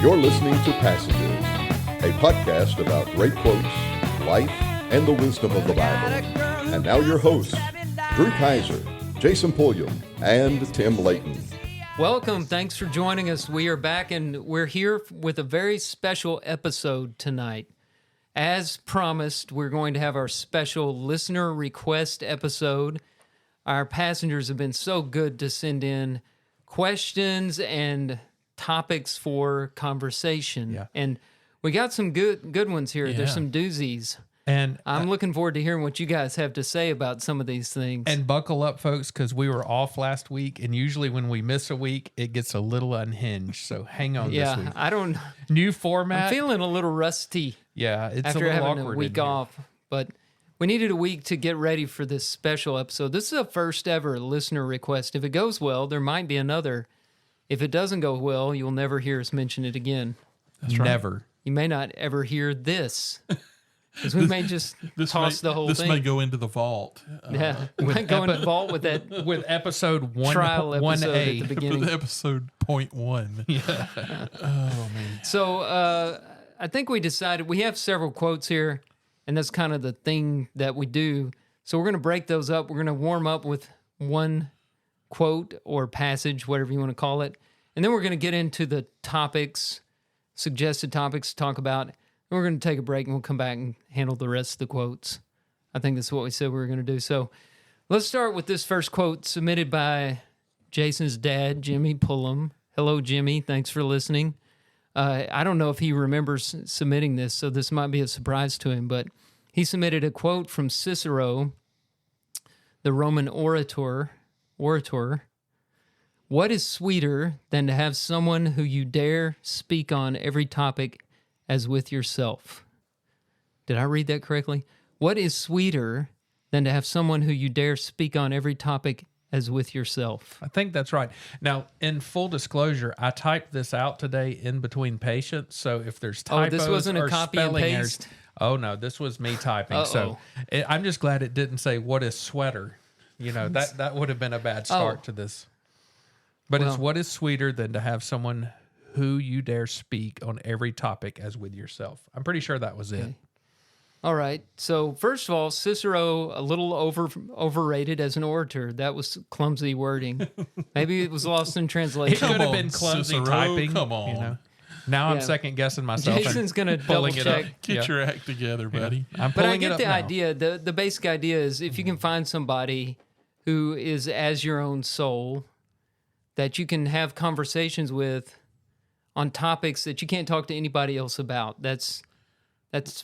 You're listening to Passages, a podcast about great quotes, life, and the wisdom of the Bible. And now your hosts, Drew Kaiser, Jason Pulliam, and Tim Layton. Welcome. Thanks for joining us. We are back, and we're here with a very special episode tonight. As promised, we're going to have our special listener request episode. Our passengers have been so good to send in questions and topics for conversation. Yeah. And we got some good ones here. Yeah. There's some doozies. And I'm looking forward to hearing what you guys have to say about some of these things. and buckle up, folks, because we were off last week, and usually when we miss a week, it gets a little unhinged. So hang on this week. New format. I'm feeling a little rusty Yeah, it's after a little having awkward a week in here. off, but we needed a week to get ready for this special episode. This is a first ever listener request. If it goes well, there might be another. If it doesn't go well, you'll never hear us mention it again. That's right. Never. You may not ever hear this, because we may just toss the whole this thing. may go into the vault. Yeah, we might go into the vault with that With episode one, trial episode 1A. at the beginning. Episode 0.1. Yeah. Oh man. So I think we decided we have several quotes here, and that's kind of the thing that we do. So we're going to break those up. We're going to warm up with one quote or passage, whatever you want to call it, and then we're going to get into the topics, suggested topics to talk about. And we're going to take a break, and we'll come back and handle the rest of the quotes. I think that's what we said we were going to do. So let's start with this first quote submitted by Jason's dad, Jimmy Pullum. Hello, Jimmy. Thanks for listening. I don't know if he remembers submitting this, so this might be a surprise to him, but he submitted a quote from Cicero, the Roman orator. What is sweeter than to have someone who you dare speak on every topic as with yourself? Did I read that correctly? What is sweeter than to have someone who you dare speak on every topic as with yourself? I think that's right. Now, in full disclosure, I typed this out today in between patients. So if there's typos this wasn't a or copy and spelling errors- paste? Oh, no, this was me typing. So I'm just glad it didn't say, what is sweater? You know, that would have been a bad start to this. But it's what is sweeter than to have someone who you dare speak on every topic as with yourself. I'm pretty sure that was it. All right. So first of all, Cicero, a little overrated as an orator. That was clumsy wording. Maybe it was lost in It translation. could have on, been clumsy Cicero, typing. come on. You know? Now I'm Yeah. second guessing myself. Jason's going to double pulling it up. check. Get your act together, buddy. I'm But I pulling it get up the now. idea. The basic idea is if you can find somebody who is as your own soul that you can have conversations with on topics that you can't talk to anybody else about. That's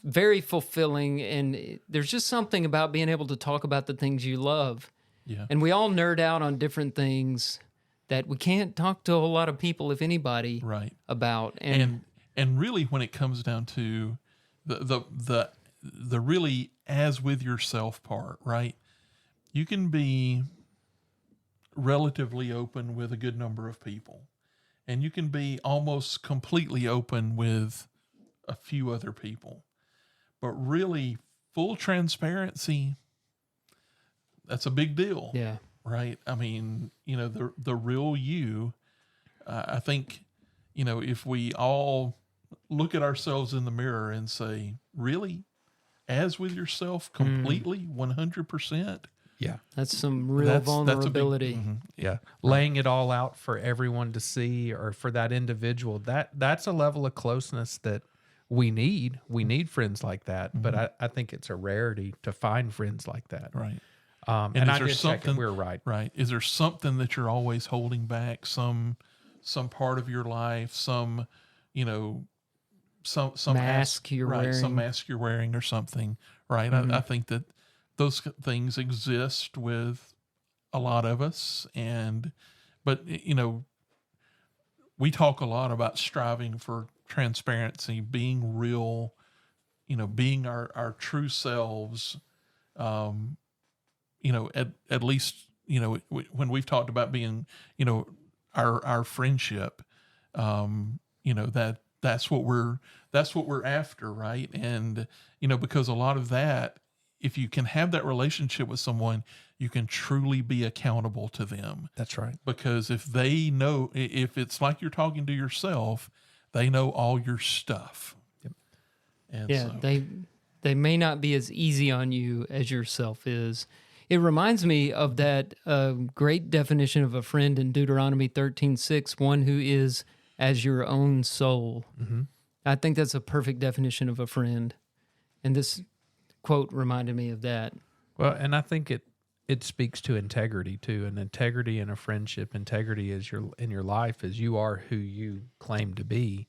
very fulfilling, and there's just something about being able to talk about the things you love. Yeah. And we all nerd out on different things that we can't talk to a whole lot of people, if anybody, Right. about. And really when it comes down to the really as with yourself part, right? You can be relatively open with a good number of people, and you can be almost completely open with a few other people. But really, full transparency, that's a big deal, yeah. right? I mean, you know, the real you, I think, you know, if we all look at ourselves in the mirror and say, really, as with yourself, completely, 100%, Yeah. That's some real that's a big- vulnerability. Yeah. Laying it all out for everyone to see or for that individual. That's a level of closeness that we need. We need friends like that. But I think it's a rarity to find friends like that. right? And is I there did check it. something- We're right. Right. Is there something that you're always holding back? Some part of your life, some, you know, some Mask you're right, wearing. some mask you're wearing or something. Right. I think that those things exist with a lot of us, but you know, we talk a lot about striving for transparency, being real, you know, being our true selves. You know, at least, you know, when we've talked about being, you know, our friendship, you know, that's what we're after, right? And you know, because a lot of that, if you can have that relationship with someone, you can truly be accountable to them. That's right. Because if they know, if it's like you're talking to yourself, they know all your stuff. Yep. And Yeah, so, they may not be as easy on you as yourself is. It reminds me of that great definition of a friend in Deuteronomy 13:6, one who is as your own soul. Mm-hmm. I think that's a perfect definition of a friend. And this quote reminded me of that. Well, and I think it speaks to integrity too, and integrity in a friendship. Integrity is in your life as you are who you claim to be,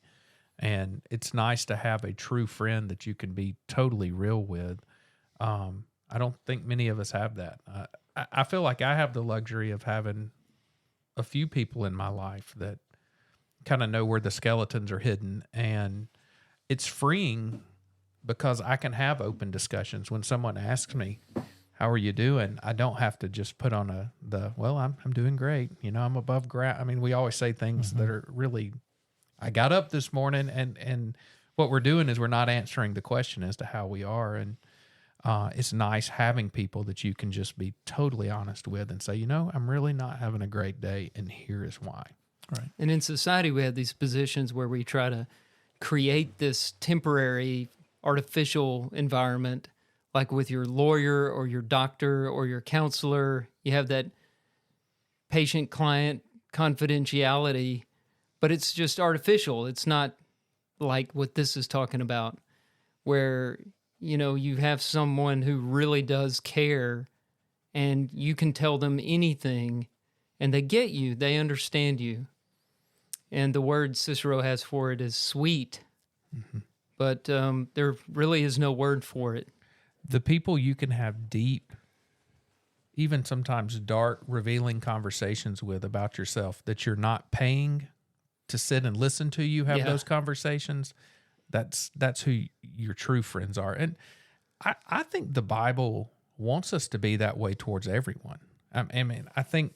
and it's nice to have a true friend that you can be totally real with. I don't think many of us have that. I feel like I have the luxury of having a few people in my life that kind of know where the skeletons are hidden, and it's freeing because I can have open discussions. When someone asks me, "How are you doing?" I don't have to just put on well, I'm doing great. I'm above ground. I mean, we always say things that are really, I got up this morning, and what we're doing is we're not answering the question as to how we are. And it's nice having people that you can just be totally honest with and say, I'm really not having a great day, and here is why. right. And in society, we have these positions where we try to create this temporary, artificial environment, like with your lawyer or your doctor or your counselor. You have that patient-client confidentiality, but it's just artificial. It's not like what this is talking about, where you have someone who really does care, and you can tell them anything, and they get you, they understand you. And the word Cicero has for it is sweet, but there really is no word for it. The people you can have deep, even sometimes dark, revealing conversations with about yourself that you're not paying to sit and listen to you have those conversations, that's who your true friends are. And I think the Bible wants us to be that way towards everyone. I mean, I think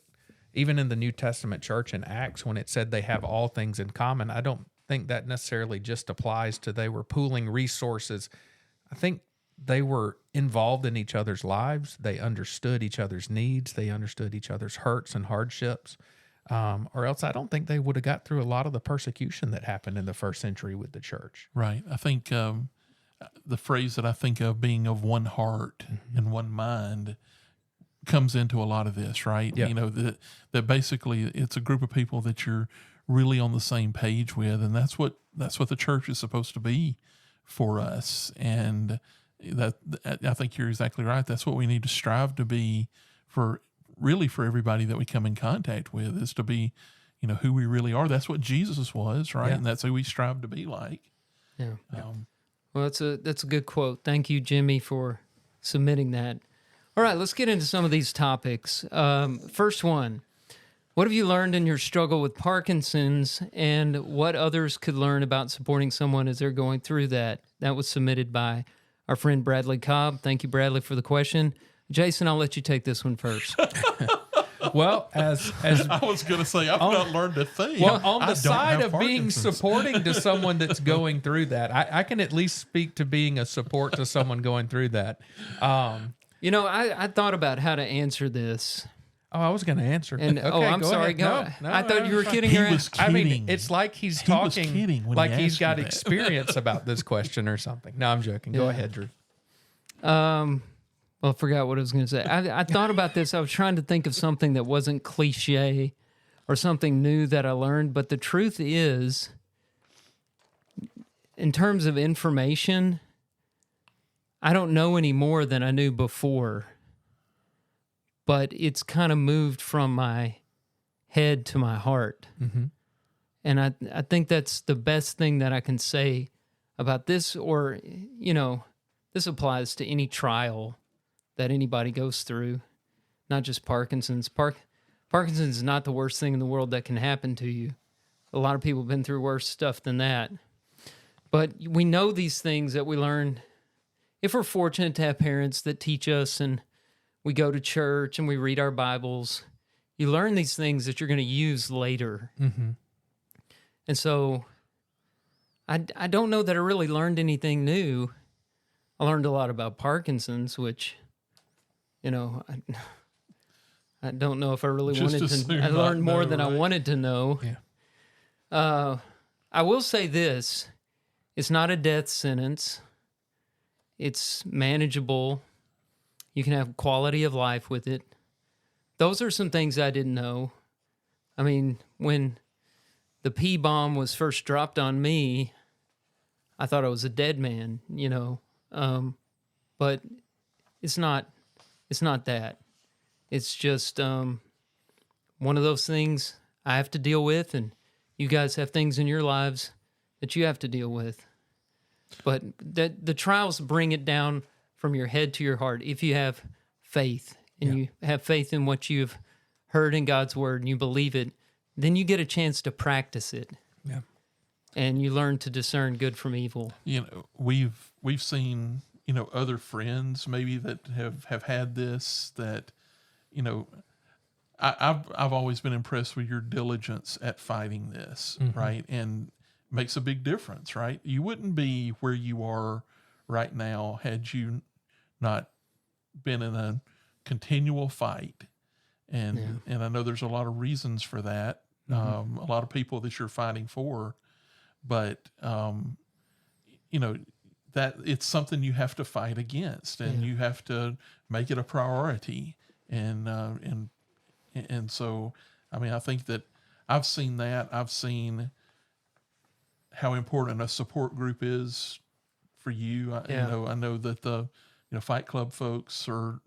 even in the New Testament church in Acts, when it said they have all things in common, I don't think that necessarily just applies to they were pooling resources. I think they were involved in each other's lives. They understood each other's needs. They understood each other's hurts and hardships. Or else I don't think they would have got through a lot of the persecution that happened in the first century with the church. Right. I think the phrase that I think of being of one heart and one mind comes into a lot of this, right? Yeah. That basically it's a group of people that you're really on the same page with, and that's what the church is supposed to be for us. And that I think you're exactly right. That's what we need to strive to be for everybody that we come in contact with, is to be, who we really are. That's what Jesus was, right? Yeah. And that's who we strive to be like. Yeah. Well, that's a good quote. Thank you, Jimmy, for submitting that. All right, let's get into some of these topics. First one, what have you learned in your struggle with Parkinson's, and what others could learn about supporting someone as they're going through that? That was submitted by our friend Bradley Cobb. Thank you, Bradley, for the question. Jason, I'll let you take this one first. Well, as I was going to say, I've not learned a thing. well, on I the don't side have of being Parkinson's. supporting to someone that's going through that, I can at least speak to being a support to someone going through that. I thought about how to answer this. Oh, I was going to answer. And Okay, I'm go sorry. ahead. I thought you were kidding He around. was I mean, kidding. it's like he's He was talking kidding when he like he's asked got me that. experience about this question or something. No, I'm joking. Go ahead, Drew. Well, I forgot what I was going to say. I thought about this. I was trying to think of something that wasn't cliche or something new that I learned. But the truth is, in terms of information, I don't know any more than I knew before. But it's kind of moved from my head to my heart. Mm-hmm. And I think that's the best thing that I can say about this. Or, this applies to any trial that anybody goes through, not just Parkinson's. Parkinson's is not the worst thing in the world that can happen to you. A lot of people have been through worse stuff than that. But we know these things that we learn if we're fortunate to have parents that teach us, and we go to church and we read our Bibles. You learn these things that you're going to use later. Mm-hmm. And so I don't know that I really learned anything new. I learned a lot about Parkinson's, which, I don't know if I really Just wanted as to. soon I learned not more know, than I right? wanted to know. Yeah. I will say this. It's not a death sentence. It's manageable. You can have quality of life with it. Those are some things I didn't know. I mean, when the P bomb was first dropped on me, I thought I was a dead man, but it's not that. It's just one of those things I have to deal with, and you guys have things in your lives that you have to deal with. But the trials bring it down from your head to your heart. If you have faith, and you have faith in what you've heard in God's word, and you believe it, then you get a chance to practice it. Yeah. And you learn to discern good from evil. We've seen, other friends maybe that have had this, that, I've always been impressed with your diligence at fighting this, right? And makes a big difference, right? You wouldn't be where you are right now had you not been in a continual fight. And I know there's a lot of reasons for that. A lot of people that you're fighting for, but that it's something you have to fight against, and you have to make it a priority. And so, I mean, I think that I've seen that. I've seen how important a support group is for you. I know that the Fight Club folks are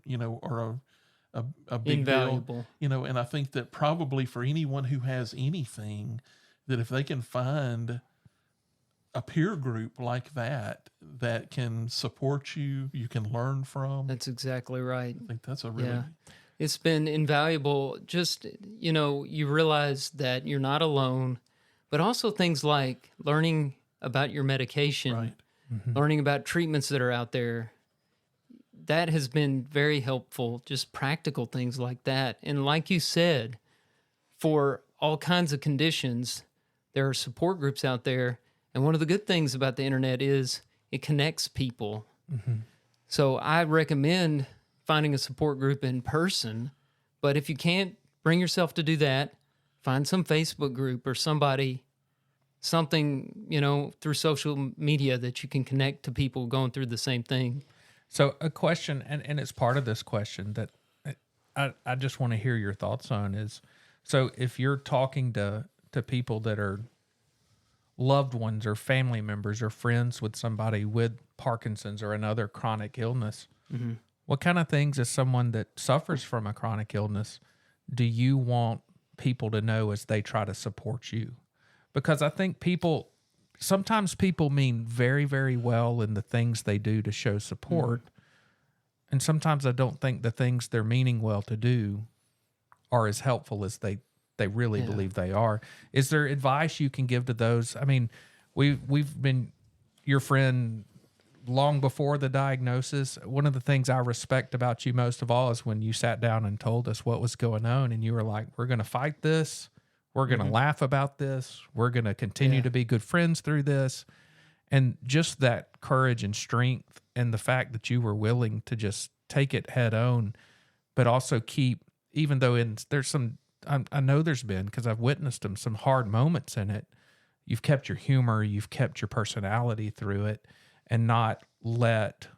a big invaluable deal. And I think that probably for anyone who has anything, that if they can find a peer group like that can support you, you can learn from. That's exactly right. I think that's a really It's been invaluable. Just, you realize that you're not alone, but also things like learning about your medication, right. learning about treatments that are out there. That has been very helpful, just practical things like that. And like you said, for all kinds of conditions, there are support groups out there. And one of the good things about the internet is it connects people. So I recommend finding a support group in person. But if you can't bring yourself to do that, find some Facebook group or something, through social media that you can connect to people going through the same thing. So a question, and it's part of this question that I just want to hear your thoughts on is, so if you're talking to people that are loved ones or family members or friends with somebody with Parkinson's or another chronic illness, what kind of things as someone that suffers from a chronic illness do you want people to know as they try to support you? Because I think sometimes people mean very, very well in the things they do to show support. And sometimes I don't think the things they're meaning well to do are as helpful as they really believe they are. Is there advice you can give to those? I mean, we've been your friend long before the diagnosis. One of the things I respect about you most of all is when you sat down and told us what was going on, and you were like, we're going to fight this. We're going to laugh about this. We're going to continue to be good friends through this. And just that courage and strength, and the fact that you were willing to just take it head on, but also keep, even though there's some, I know there's been, because I've witnessed them, some hard moments in it. You've kept your humor, you've kept your personality through it, and not let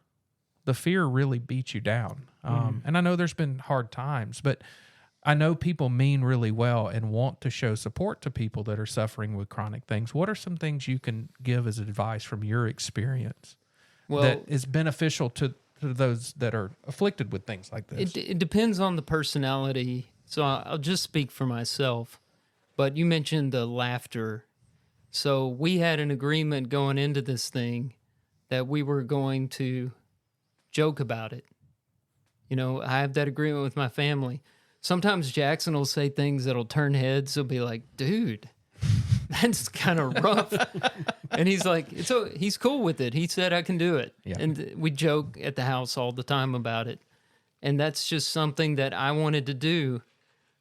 the fear really beat you down. And I know there's been hard times, but I know people mean really well and want to show support to people that are suffering with chronic things. What are some things you can give as advice from your experience that is beneficial to those that are afflicted with things like this? It depends on the personality. So I'll just speak for myself. But you mentioned the laughter. So we had an agreement going into this thing that we were going to joke about it. I have that agreement with my family. Sometimes Jackson will say things that'll turn heads. He'll be like, dude, that's kind of rough. And he's like, he's cool with it. He said, I can do it. Yeah. And we joke at the house all the time about it. And that's just something that I wanted to do.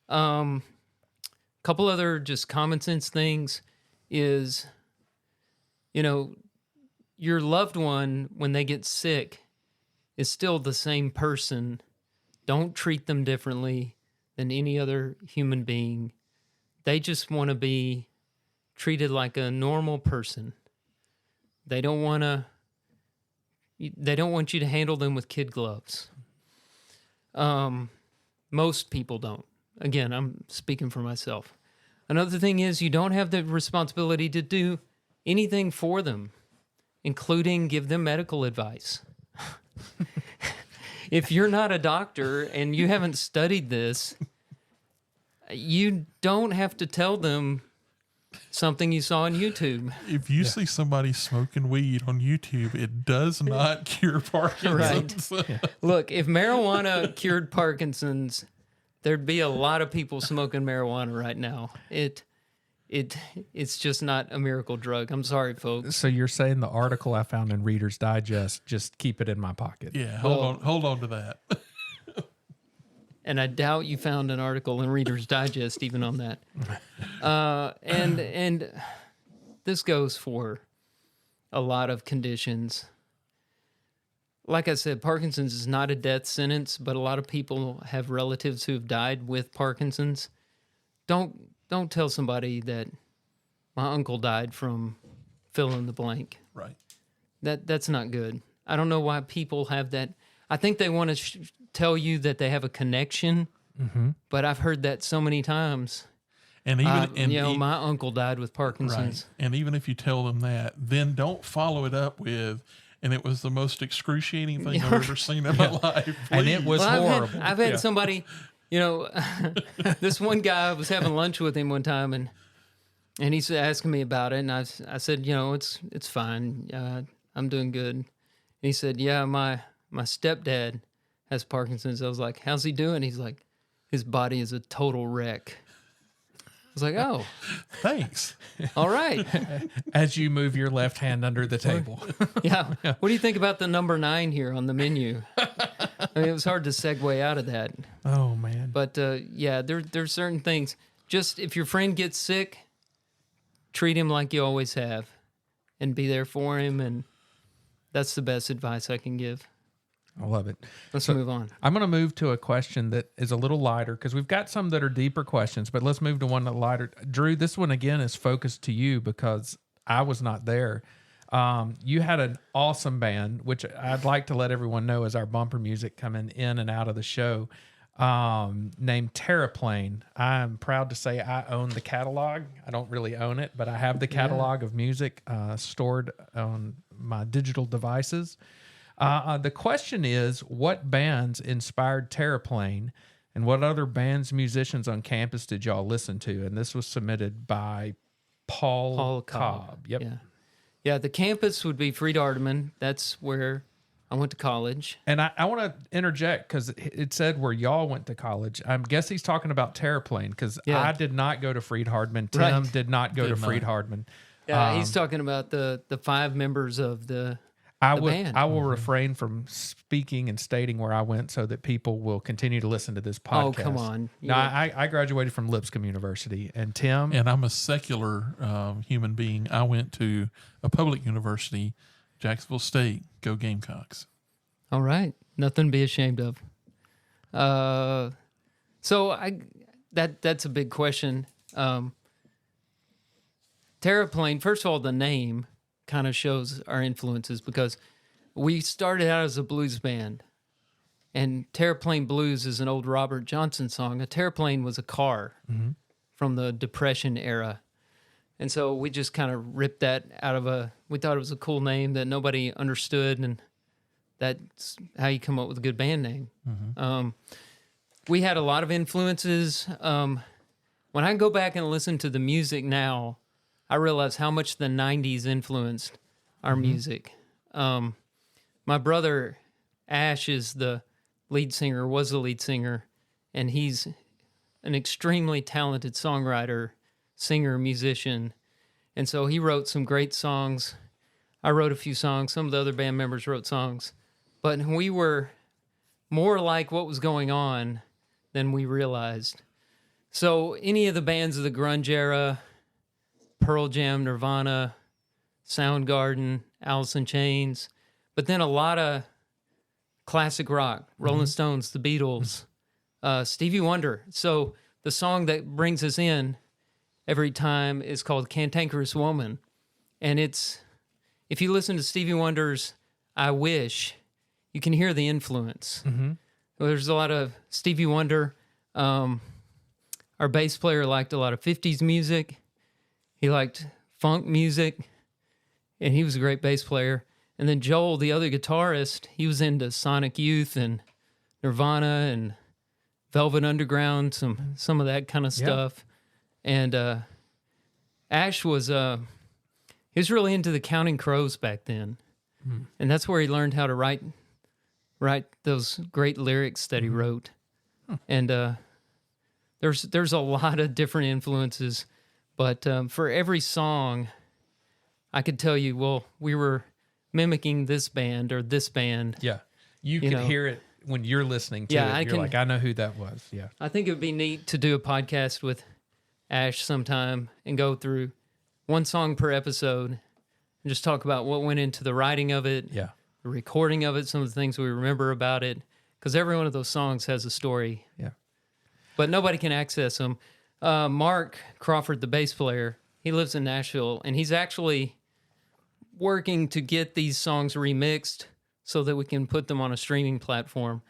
Couple other just common sense things is, your loved one, when they get sick, is still the same person. Don't treat them differently than any other human being. They just want to be treated like a normal person. They don't want you to handle them with kid gloves. Most people don't. Again, I'm speaking for myself. Another thing is you don't have the responsibility to do anything for them, including give them medical advice. If you're not a doctor and you haven't studied this, you don't have to tell them something you saw on YouTube. If you see somebody smoking weed on YouTube, it does not cure Parkinson's. Right. Look, if marijuana cured Parkinson's, there'd be a lot of people smoking marijuana right now. It's just not a miracle drug. I'm sorry, folks. So you're saying the article I found in Reader's Digest, just keep it in my pocket. Yeah, hold on to that. And I doubt you found an article in Reader's Digest even on that. And this goes for a lot of conditions. Like I said, Parkinson's is not a death sentence, but a lot of people have relatives who have died with Parkinson's. Don't tell somebody that my uncle died from fill in the blank. Right. That's not good. I don't know why people have that. I think they want to tell you that they have a connection, but I've heard that so many times. And even my uncle died with Parkinson's. Right. And even if you tell them that, then don't follow it up with, and it was the most excruciating thing I've ever seen in my life. Please. And it was horrible. I've had somebody, this one guy, I was having lunch with him one time, and he's asking me about it, and I said, it's fine. I'm doing good. And he said, yeah, my stepdad has Parkinson's. I was like, how's he doing? He's like, his body is a total wreck. I was like, oh. Thanks. All right. As you move your left hand under the table. Yeah. What do you think about the number 9 here on the menu? I mean, it was hard to segue out of that. Oh, man. But, there's certain things. Just if your friend gets sick, treat him like you always have and be there for him. And that's the best advice I can give. I love it. Let's move on. I'm going to move to a question that is a little lighter because we've got some that are deeper questions, but let's move to one that lighter. Drew, this one again is focused to you because I was not there. You had an awesome band, which I'd like to let everyone know is our bumper music coming in and out of the show, named Terraplane. I'm proud to say I own the catalog. I don't really own it, but I have the catalog of music stored on my digital devices. The question is, what bands inspired Terraplane, and what other bands, musicians on campus did y'all listen to? And this was submitted by Paul Cobb. Yep. Yeah, the campus would be Fried-Hardeman. That's where I went to college. And I want to interject because it said where y'all went to college. I guess he's talking about Terraplane because I did not go to Fried-Hardeman. Tim did not go to Fried-Hardeman. Yeah, he's talking about the 5 members of the band. I will refrain from speaking and stating where I went so that people will continue to listen to this podcast. Oh, come on. No, I graduated from Lipscomb University. And Tim? And I'm a secular human being. I went to a public university, Jacksonville State. Go Gamecocks. All right. Nothing to be ashamed of. That's a big question. Terraplane, first of all, the name kind of shows our influences because we started out as a blues band, and Terraplane Blues is an old Robert Johnson song. A terraplane was a car from the Depression era. And so we just kind of ripped that we thought it was a cool name that nobody understood, and that's how you come up with a good band name. We had a lot of influences. When I go back and listen to the music now, I realize how much the 90s influenced our music. My brother, Ash, is the lead singer, was the lead singer, and he's an extremely talented songwriter, singer, musician. And so he wrote some great songs. I wrote a few songs. Some of the other band members wrote songs. But we were more like what was going on than we realized. So any of the bands of the grunge era, Pearl Jam, Nirvana, Soundgarden, Alice in Chains, but then a lot of classic rock, Rolling Stones, the Beatles, Stevie Wonder. So the song that brings us in every time is called Cantankerous Woman. And it's, if you listen to Stevie Wonder's I Wish, you can hear the influence. Mm-hmm. There's a lot of Stevie Wonder. Our bass player liked a lot of 50s music. He liked funk music, and he was a great bass player. And then Joel, the other guitarist, he was into Sonic Youth and Nirvana and Velvet Underground, some of that kind of stuff. And Ash was he was really into the Counting Crows back then, and that's where he learned how to write those great lyrics that he wrote. And there's a lot of different influences, but for every song, I could tell you, well, we were mimicking this band or this band. Yeah, you can hear it when you're listening to it. You're like, I know who that was. Yeah, I think it would be neat to do a podcast with Ash sometime and go through one song per episode and just talk about what went into the writing of it, the recording of it, some of the things we remember about it, because every one of those songs has a story. Yeah, but nobody can access them. Mark Crawford, the bass player, he lives in Nashville, and he's actually working to get these songs remixed so that we can put them on a streaming platform.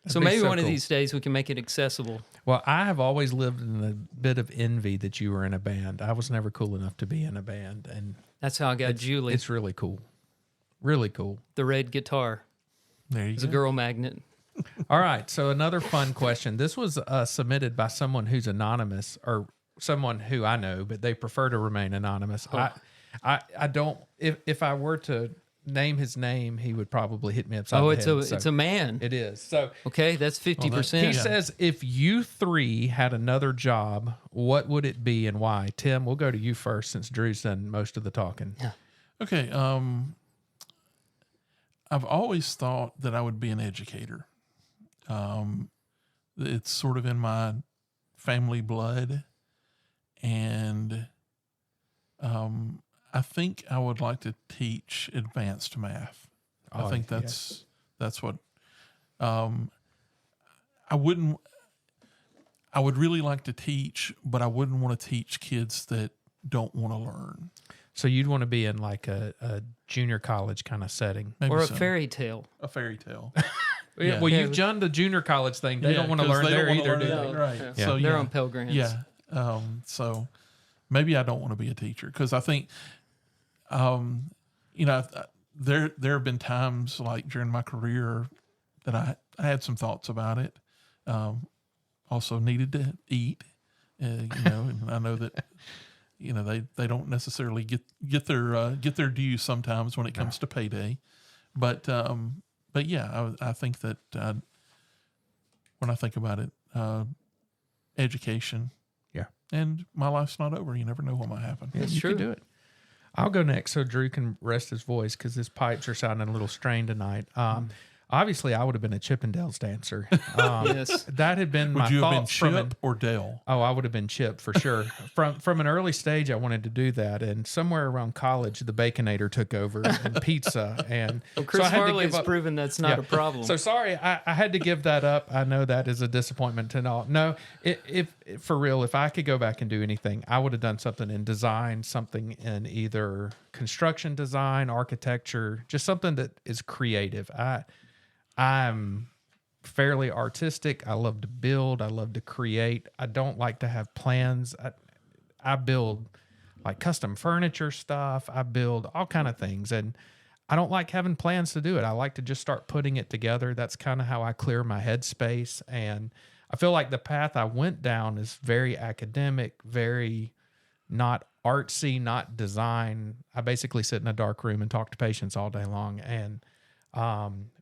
So maybe one of these days we can make it accessible. Well, I have always lived in a bit of envy that you were in a band. I was never cool enough to be in a band, and that's how I got Julie. It's really cool. Really cool. The red guitar. There you go. It's a girl magnet. All right, so another fun question. This was submitted by someone who's anonymous, or someone who I know, but they prefer to remain anonymous. Oh. I don't. If I were to name his name, he would probably hit me upside the head. It's a man. It is. So okay, that's 50%. He says, if you three had another job, what would it be and why? Tim, we'll go to you first since Drew's done most of the talking. Yeah. Okay. I've always thought that I would be an educator. It's sort of in my family blood, and I think I would like to teach advanced math. I think that's what I would really like to teach, but I wouldn't want to teach kids that don't want to learn. So you'd want to be in like a junior college kind of setting. Maybe or a so. fairy tale. A fairy tale. Yeah. Well, you've done the junior college thing. They don't want to learn there either, do they? Right. Yeah. So They're on Pell Grants. Yeah. So maybe I don't want to be a teacher because I think, there have been times like during my career that I had some thoughts about it. Also needed to eat, and I know that, they don't necessarily get their due sometimes when it comes to payday, but yeah, I think that when I think about it, education. Yeah. And my life's not over. You never know what might happen. Yeah, you can do it. I'll go next so Drew can rest his voice because his pipes are sounding a little strained tonight. Obviously, I would have been a Chippendales dancer. Yes. That had been Would my you have been thoughts from Chip or Dale? Oh, I would have been Chip for sure. From an early stage, I wanted to do that, and somewhere around college, the Baconator took over and pizza, and Chris so I had to Farley's give up. proven that's not a problem. So sorry, I had to give that up. I know that is a disappointment to all. No, if for real, if I could go back and do anything, I would have done something in design, something in either construction design, architecture, just something that is creative. I'm fairly artistic. I love to build. I love to create. I don't like to have plans. I build like custom furniture stuff. I build all kind of things, and I don't like having plans to do it. I like to just start putting it together. That's kind of how I clear my headspace. And I feel like the path I went down is very academic, very not artsy, not design. I basically sit in a dark room and talk to patients all day long. And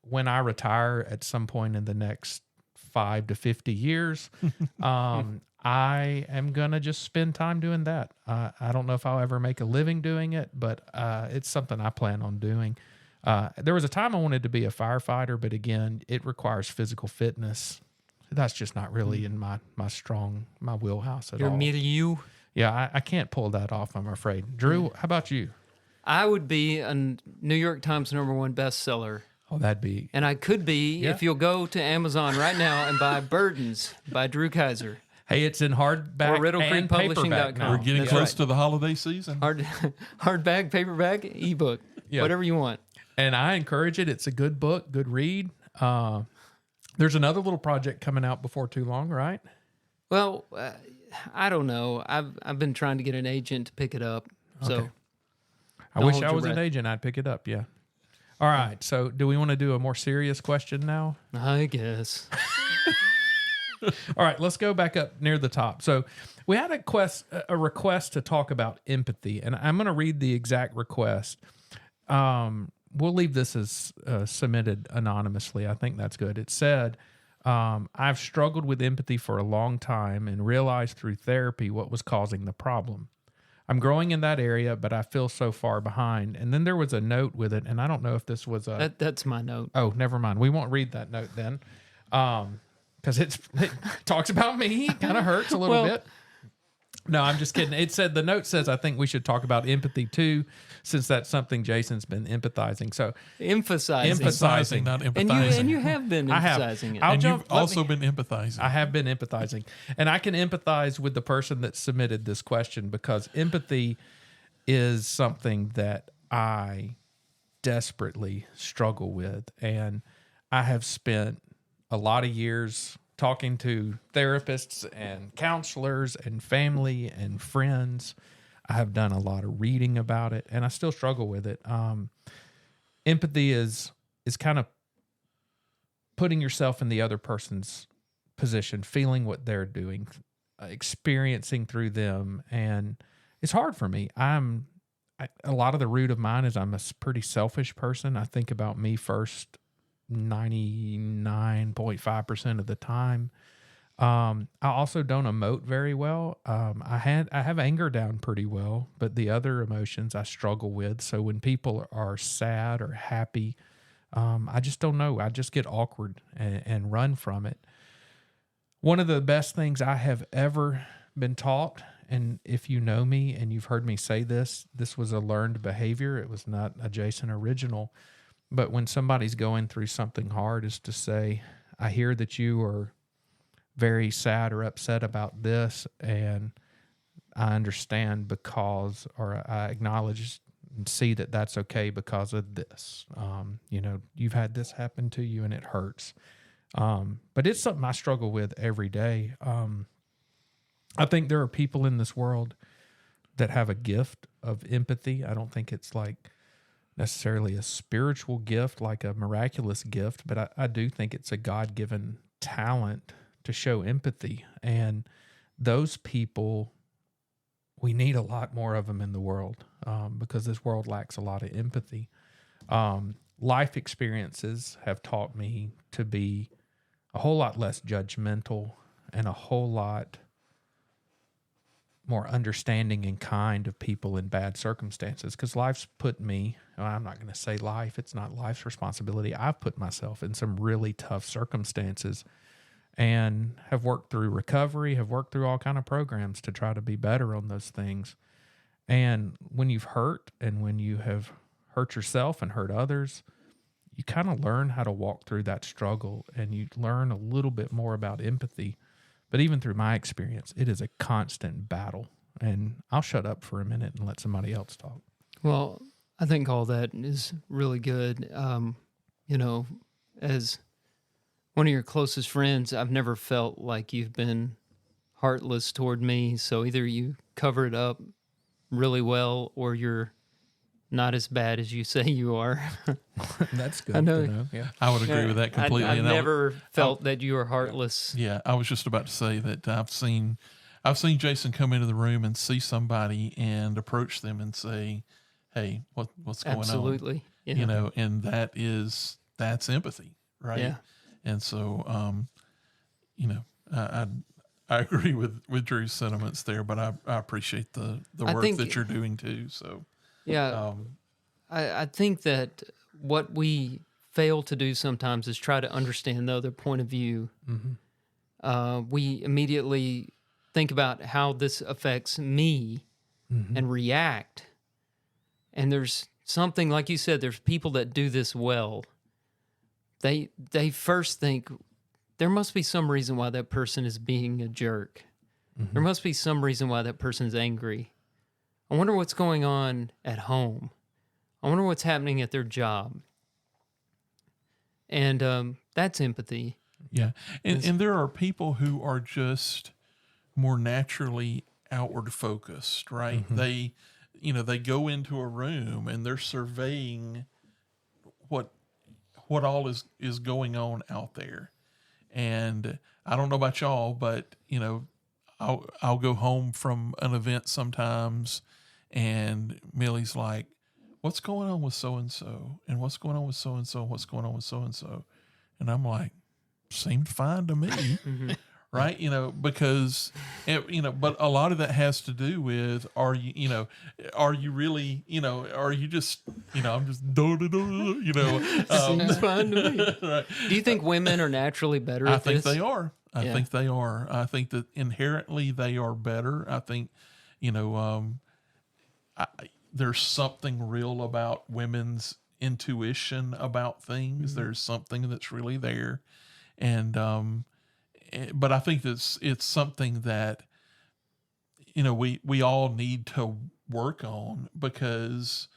when I retire at some point in the next 5 to 50 years, I am going to just spend time doing that. I don't know if I'll ever make a living doing it, but it's something I plan on doing. There was a time I wanted to be a firefighter, but again, it requires physical fitness. That's just not really in my wheelhouse at all. Your milieu. Yeah, I can't pull that off, I'm afraid. Drew, how about you? I would be a New York Times #1 bestseller. Oh, that'd be... And I could be if you'll go to Amazon right now and buy Burdens by Drew Kaiser. Hey, it's in hardback Or and riddlecreekpublishing.com. paperback now. We're getting That's close right. to the holiday season. Hardback, paperback, ebook, Yeah. whatever you want. And I encourage it. It's a good book, good read. There's another little project coming out before too long, right? Well, I don't know. I've been trying to get an agent to pick it up. So Okay. I Don't wish hold I your was an breath. agent. I'd pick it up. Yeah. All right. So, do we want to do a more serious question now? I guess. All right. Let's go back up near the top. So, we had a request to talk about empathy, and I'm going to read the exact request. We'll leave this as submitted anonymously. I think that's good. It said, I've struggled with empathy for a long time and realized through therapy what was causing the problem. I'm growing in that area, but I feel so far behind. And then there was a note with it, and I don't know if this was a... That's my note. Oh, never mind. We won't read that note then, because it talks about me. Kind of hurts a little bit. No, I'm just kidding. It said, the note says, I think we should talk about empathy too, since that's something Jason's been empathizing. So Emphasizing. Emphasizing. Not And empathizing. you have been I have. emphasizing it. I'll And jump- you've let also me- been empathizing. I have been empathizing, and I can empathize with the person that submitted this question because empathy is something that I desperately struggle with. And I have spent a lot of years talking to therapists and counselors and family and friends. I have done a lot of reading about it, and I still struggle with it. Empathy is kind of putting yourself in the other person's position, feeling what they're doing, experiencing through them. And it's hard for me. A lot of the root of mine is I'm a pretty selfish person. I think about me first 99.5% of the time. I also don't emote very well. I have anger down pretty well, but the other emotions I struggle with. So when people are sad or happy, I just don't know. I just get awkward and run from it. One of the best things I have ever been taught, and if you know me and you've heard me say this was a learned behavior. It was not a Jason original. But when somebody's going through something hard, is to say, I hear that you are very sad or upset about this, and I understand because, or I acknowledge and see that that's okay because of this. You've had this happen to you and it hurts. But it's something I struggle with every day. I think there are people in this world that have a gift of empathy. I don't think it's like necessarily a spiritual gift, like a miraculous gift, but I do think it's a God-given talent to show empathy. And those people, we need a lot more of them in the world because this world lacks a lot of empathy. Life experiences have taught me to be a whole lot less judgmental and a whole lot more understanding and kind of people in bad circumstances, because life's put me, I'm not going to say life, it's not life's responsibility. I've put myself in some really tough circumstances and have worked through recovery, have worked through all kind of programs to try to be better on those things. And when you've hurt and when you have hurt yourself and hurt others, you kind of learn how to walk through that struggle, and you learn a little bit more about empathy. But even through my experience, it is a constant battle. And I'll shut up for a minute and let somebody else talk. Well, I think all that is really good. As one of your closest friends, I've never felt like you've been heartless toward me. So either you cover it up really well or you're not as bad as you say you are. That's good I know. to know. Yeah. I would agree with that completely. I've And I would- never felt that you were heartless. Yeah, I was just about to say that I've seen Jason come into the room and see somebody and approach them and say, "Hey, what's going on?" Absolutely. Yeah. And that's empathy, right? Yeah. And so, I agree with Drew's sentiments there, but I appreciate the I work think- that you're doing too. So, Yeah. I think that what we fail to do sometimes is try to understand the other point of view. Mm-hmm. We immediately think about how this affects me and react. And there's something, like you said, there's people that do this well. They first think there must be some reason why that person is being a jerk. There must be some reason why that person's angry. I wonder what's going on at home. I wonder what's happening at their job. And that's empathy. Yeah. And there are people who are just more naturally outward focused, right? They go into a room and they're surveying what all is going on out there. And I don't know about y'all, but I'll go home from an event sometimes and Millie's like, what's going on with so-and-so? And what's going on with so-and-so? And what's going on with so-and-so? And I'm like, seemed fine to me. Right. Because, but a lot of that has to do with, are you really, are you just, I'm just, Seems fine to me. Right. Do you think women are naturally better at this? I think they are. I think they are. I think that inherently they are better. I think, there's something real about women's intuition about things. There's something that's really there. And, but I think it's something that, we all need to work on because,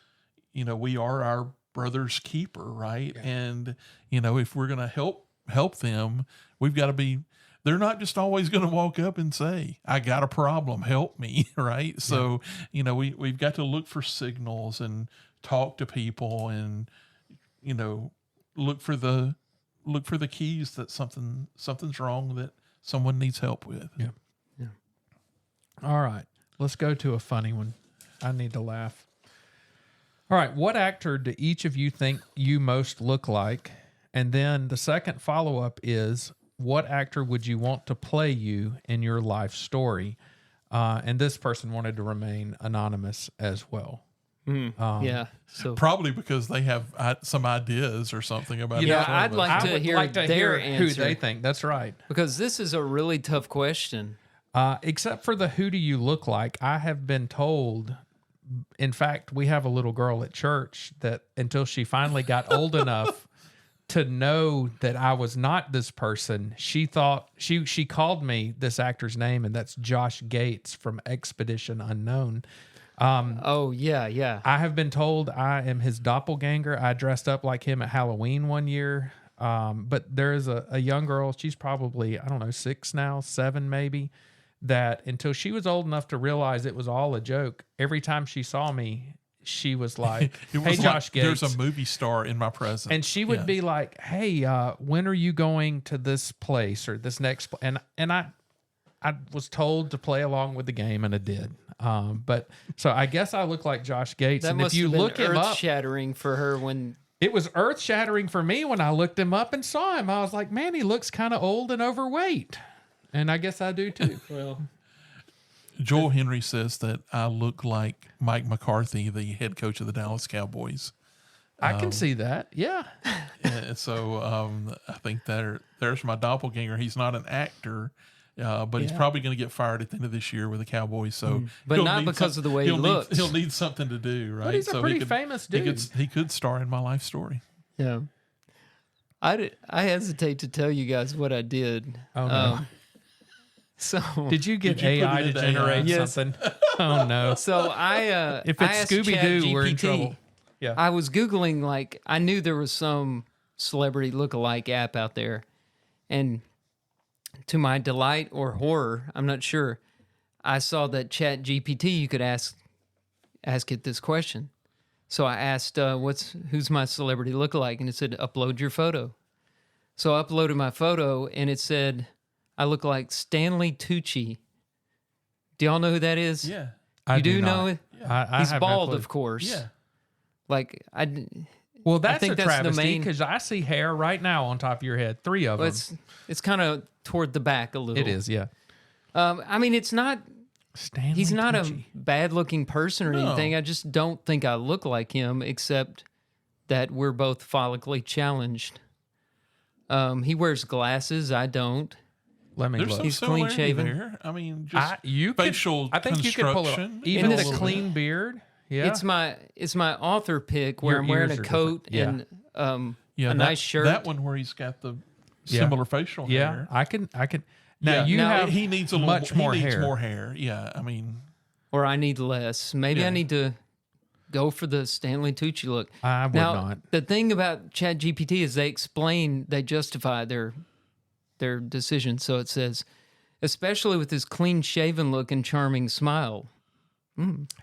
we are our brother's keeper, right? Yeah. And, if we're going to help them, we've got to be, they're not just always going to walk up and say, I got a problem, help me. Right. So, we've got to look for signals and talk to people and, look for the keys that something's wrong that someone needs help with. Yeah. Yeah. All right. Let's go to a funny one. I need to laugh. All right. What actor do each of you think you most look like? And then the second follow-up is, what actor would you want to play you in your life story? And this person wanted to remain anonymous as well. Yeah. So probably because they have some ideas or something about it. Yeah, I'd like to hear their answer. Who they think. That's right. Because this is a really tough question. Except for the who do you look like, I have been told, in fact, we have a little girl at church that until she finally got old enough to know that I was not this person, she thought, she called me this actor's name, and that's Josh Gates from Expedition Unknown. Oh, yeah. I have been told I am his doppelganger. I dressed up like him at Halloween one year. But there is a young girl, she's probably, 6 now, 7 maybe, that until she was old enough to realize it was all a joke, every time she saw me, she was like, hey, Josh Gates. There's a movie star in my presence. And she would be like, hey, when are you going to this place or this next and I was told to play along with the game, and I did. But so I guess I look like Josh Gates. That and must if you have been look him up, earth-shattering for her when... It was earth-shattering for me when I looked him up and saw him. I was like, man, he looks kind of old and overweight. And I guess I do too. Well... Joel Henry says that I look like Mike McCarthy, the head coach of the Dallas Cowboys. I can see that. Yeah. So I think there's my doppelganger. He's not an actor, but he's probably going to get fired at the end of this year with the Cowboys. So, but not because of the way he looks. He'll need something to do, right? But he's a pretty famous dude. He could star in my life story. Yeah. I hesitate to tell you guys what I did. Oh no. So did you get AI to generate something? Oh no! So I if it's Scooby Doo, we're in trouble. Yeah, I was Googling, I knew there was some celebrity lookalike app out there, and to my delight or horror, I'm not sure, I saw that ChatGPT you could ask it this question. So I asked, who's my celebrity lookalike, and it said upload your photo. So I uploaded my photo, and it said, I look like Stanley Tucci. Do y'all know who that is? Yeah. You do know it? Yeah. He's bald, of course. Yeah. Well, that's I think a travesty because I see hair right now on top of your head. 3 of them. It's kind of toward the back a little. It is, yeah. It's not... Stanley He's not Tucci. a bad-looking person or anything. I just don't think I look like him, except that we're both follically challenged. He wears glasses. I don't. Let me There's look. some He's similarity clean-shaven. there. I mean, just I facial think you could pull it off. construction. Even In the this- clean beard. Yeah. It's my author pick where Your I'm wearing ears a are coat different. and Yeah, a nice shirt. That one where he's got the similar facial Yeah, hair. I can. Now you Now, have he needs a little much more he needs hair. more hair. Yeah, I mean, or I need less. Maybe I Yeah. need to go for the Stanley Tucci look. I would now, not. The thing about ChatGPT is they justify their decision. So it says, especially with his clean-shaven look and charming smile.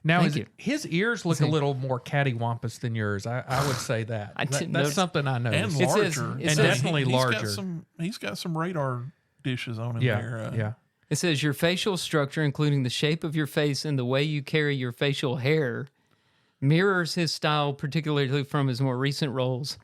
Now Thank you. his ears look a little more cattywampus than yours. I would say that. I didn't That's notice- something I and noticed. It says- larger. it And says- definitely He's larger. He's got some radar dishes on him yeah, there. yeah. It says your facial structure, including the shape of your face and the way you carry your facial hair, mirrors his style, particularly from his more recent roles,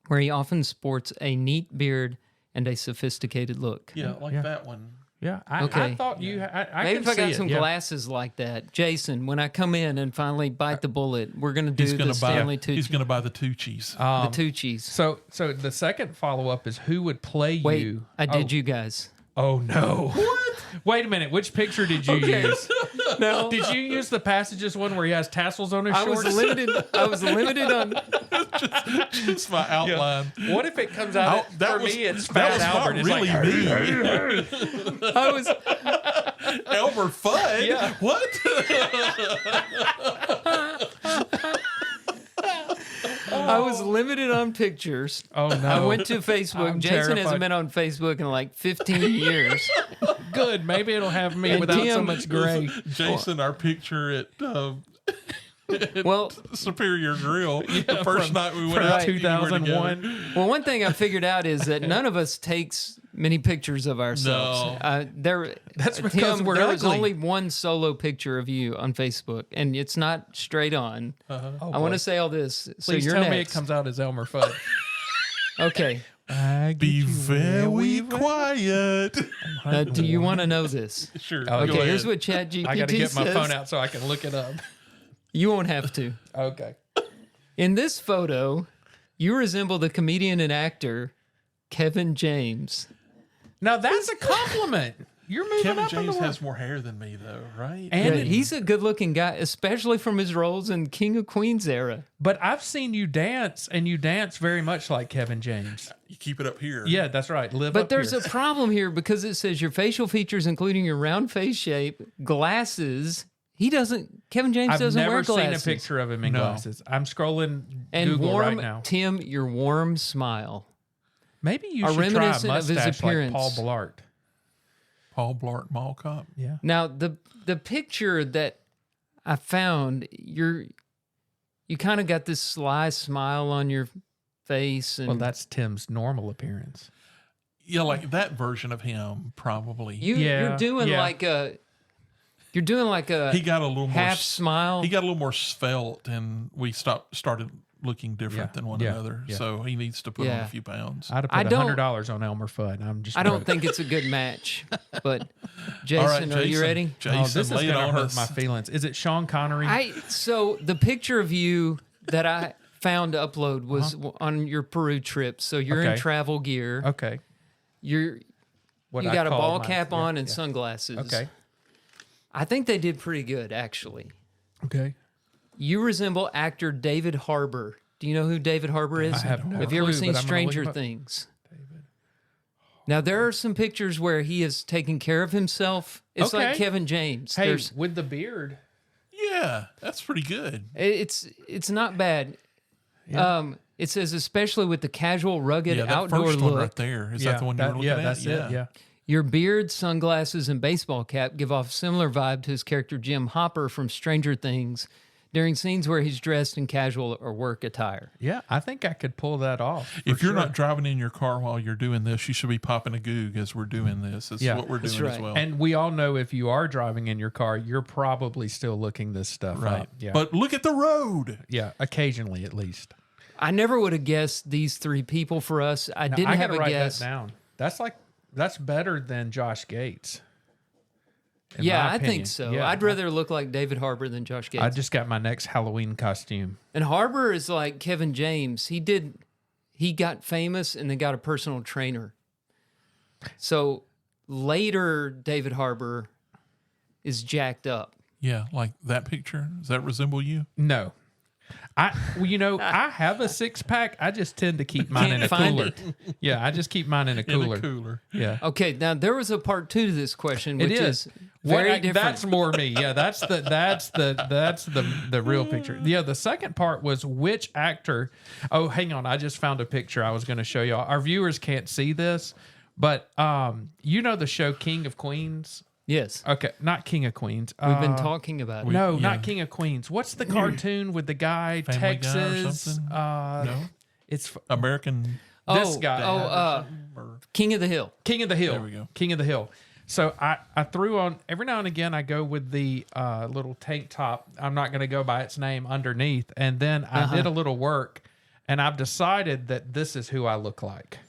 where he often sports a neat beard and a sophisticated look. Yeah, like that one. Yeah, I Okay. thought you. I Maybe can if I see got it, some yeah. glasses like that, Jason, when I come in and finally bite the bullet, we're going to do He's the gonna buy. Stanley He's Tucci. gonna buy the Tucci's. The Tucci's. So the second follow up is who would play Wait, you? I did you guys. Oh no! What? Wait a minute. Which picture did you use? No. Did you use the passages one where he has tassels on his I shorts? was limited on. It's my outline. What if it comes out? For me, it's that Fat was Albert. not It's really like, me. I was. Elmer Fudd. Yeah. What? I was limited on pictures. oh no! I went to Facebook. I'm Jason terrified. hasn't been on Facebook in like 15 years. Good. Maybe it'll have me And without so Tim- much gray. Jason, our picture at Well, Superior Grill the first night we went From out. to eat, we were 2001. together. well, one thing I figured out is that none of us takes many pictures of ourselves. That's because Tim, we're there was ugly. only one solo picture of you on Facebook, and it's not straight on. I want boy. to say all this. So Please you're tell next. me it comes out as Elmer Fudd. Okay. Be very quiet. Do you want to know this? Sure. Oh, go Okay, here's ahead. what ChatGPT I got to get my says. phone out so I can look it up. You won't have to. Okay. In this photo, you resemble the comedian and actor Kevin James. Now that's a compliment. You're moving Kevin up in the James world. has more hair than me, though, right? And Yeah, he's a good-looking guy, especially from his roles in King of Queens era. But I've seen you dance, and you dance very much like Kevin James. You keep it up here. Yeah, that's right. Live But up there's here. a problem here because it says your facial features, including your round face shape, glasses. Kevin James I've doesn't never wear seen glasses. a picture of him in No. glasses. I'm scrolling And Google warm, right now. Tim, your warm smile. Maybe you are should try a reminiscent of his mustache like appearance. Paul Blart. Paul Blart Mall Cop. Yeah. Now, the picture that I found, you kind of got this sly smile on your face, and Well, that's Tim's normal appearance. Yeah, like that version of him, probably. you're doing yeah. like a he got a little more half smile. He got a little more svelte, and we started looking different Yeah, than one yeah, another. yeah. So he needs to put on Yeah. a few pounds. I'd have I put don't- $100 on Elmer Fudd. I'm just. I don't broke. think it's a good match, but Jason, All right, are you ready? Jason, Oh, this is lay it gonna on hurt us. my feelings. Is it Sean Connery? So the picture of you that I found to upload was on your Peru trip. So you're in Okay. travel gear. Okay. You What I got a call ball my- cap yeah, on and yeah. sunglasses. Okay. I think they did pretty good, actually. Okay. You resemble actor David Harbour. Do you know who David Harbour is? I have no Have you ever clue, seen but I'm gonna look Stranger him up. Things? Now there are some pictures where he is taking care of himself. It's like Okay. Kevin James. Hey, There's with the beard. Yeah, that's pretty good. it's not bad. It says especially with the casual, rugged Yeah, that outdoor first one look. right there. Is that the one you were looking yeah, at? that's it. Yeah. Your beard, sunglasses, and baseball cap give off a similar vibe to his character Jim Hopper from Stranger Things during scenes where he's dressed in casual or work attire. Yeah, I think I could pull that off. for If you're sure. not driving in your car while you're doing this, you should be popping a goog as we're doing this. It's Yeah, what we're that's doing as right. well. And we all know if you are driving in your car, you're probably still looking this stuff right. up. Yeah. But look at the road. yeah, occasionally at least. I never would have guessed these three people for us. I Now, didn't I have gotta a write guess. that down. That's better than Josh Gates. in Yeah, my I opinion. think so. Yeah. I'd rather look like David Harbour than Josh Gates. I just got my next Halloween costume. And Harbour is like Kevin James. He got famous and then got a personal trainer. So later, David Harbour is jacked up. Yeah, like that picture. Does that resemble you? No, I have a 6-pack. I just tend to keep mine Can't in a find cooler. it. Yeah, I just keep mine in a In cooler. a cooler. Yeah. Okay, now there was a part 2 to this question, which It is is very different. That's more me. Yeah, that's the real picture. Yeah, the second part was which actor. Oh, hang on, I just found a picture I was going to show y'all. Our viewers can't see this, but you know the show King of Queens. Yes, Okay, not King of Queens. we've been talking about it. No, yeah. not King of Queens. What's the cartoon with the guy Family Guy or Texas? something? No? It's American. this guy. King of the Hill. King of the Hill. There we go. King of the Hill. So I threw on every now and again. I go with the little tank top. I'm not going to go by its name underneath, and then I did a little work, and I've decided that this is who I look like.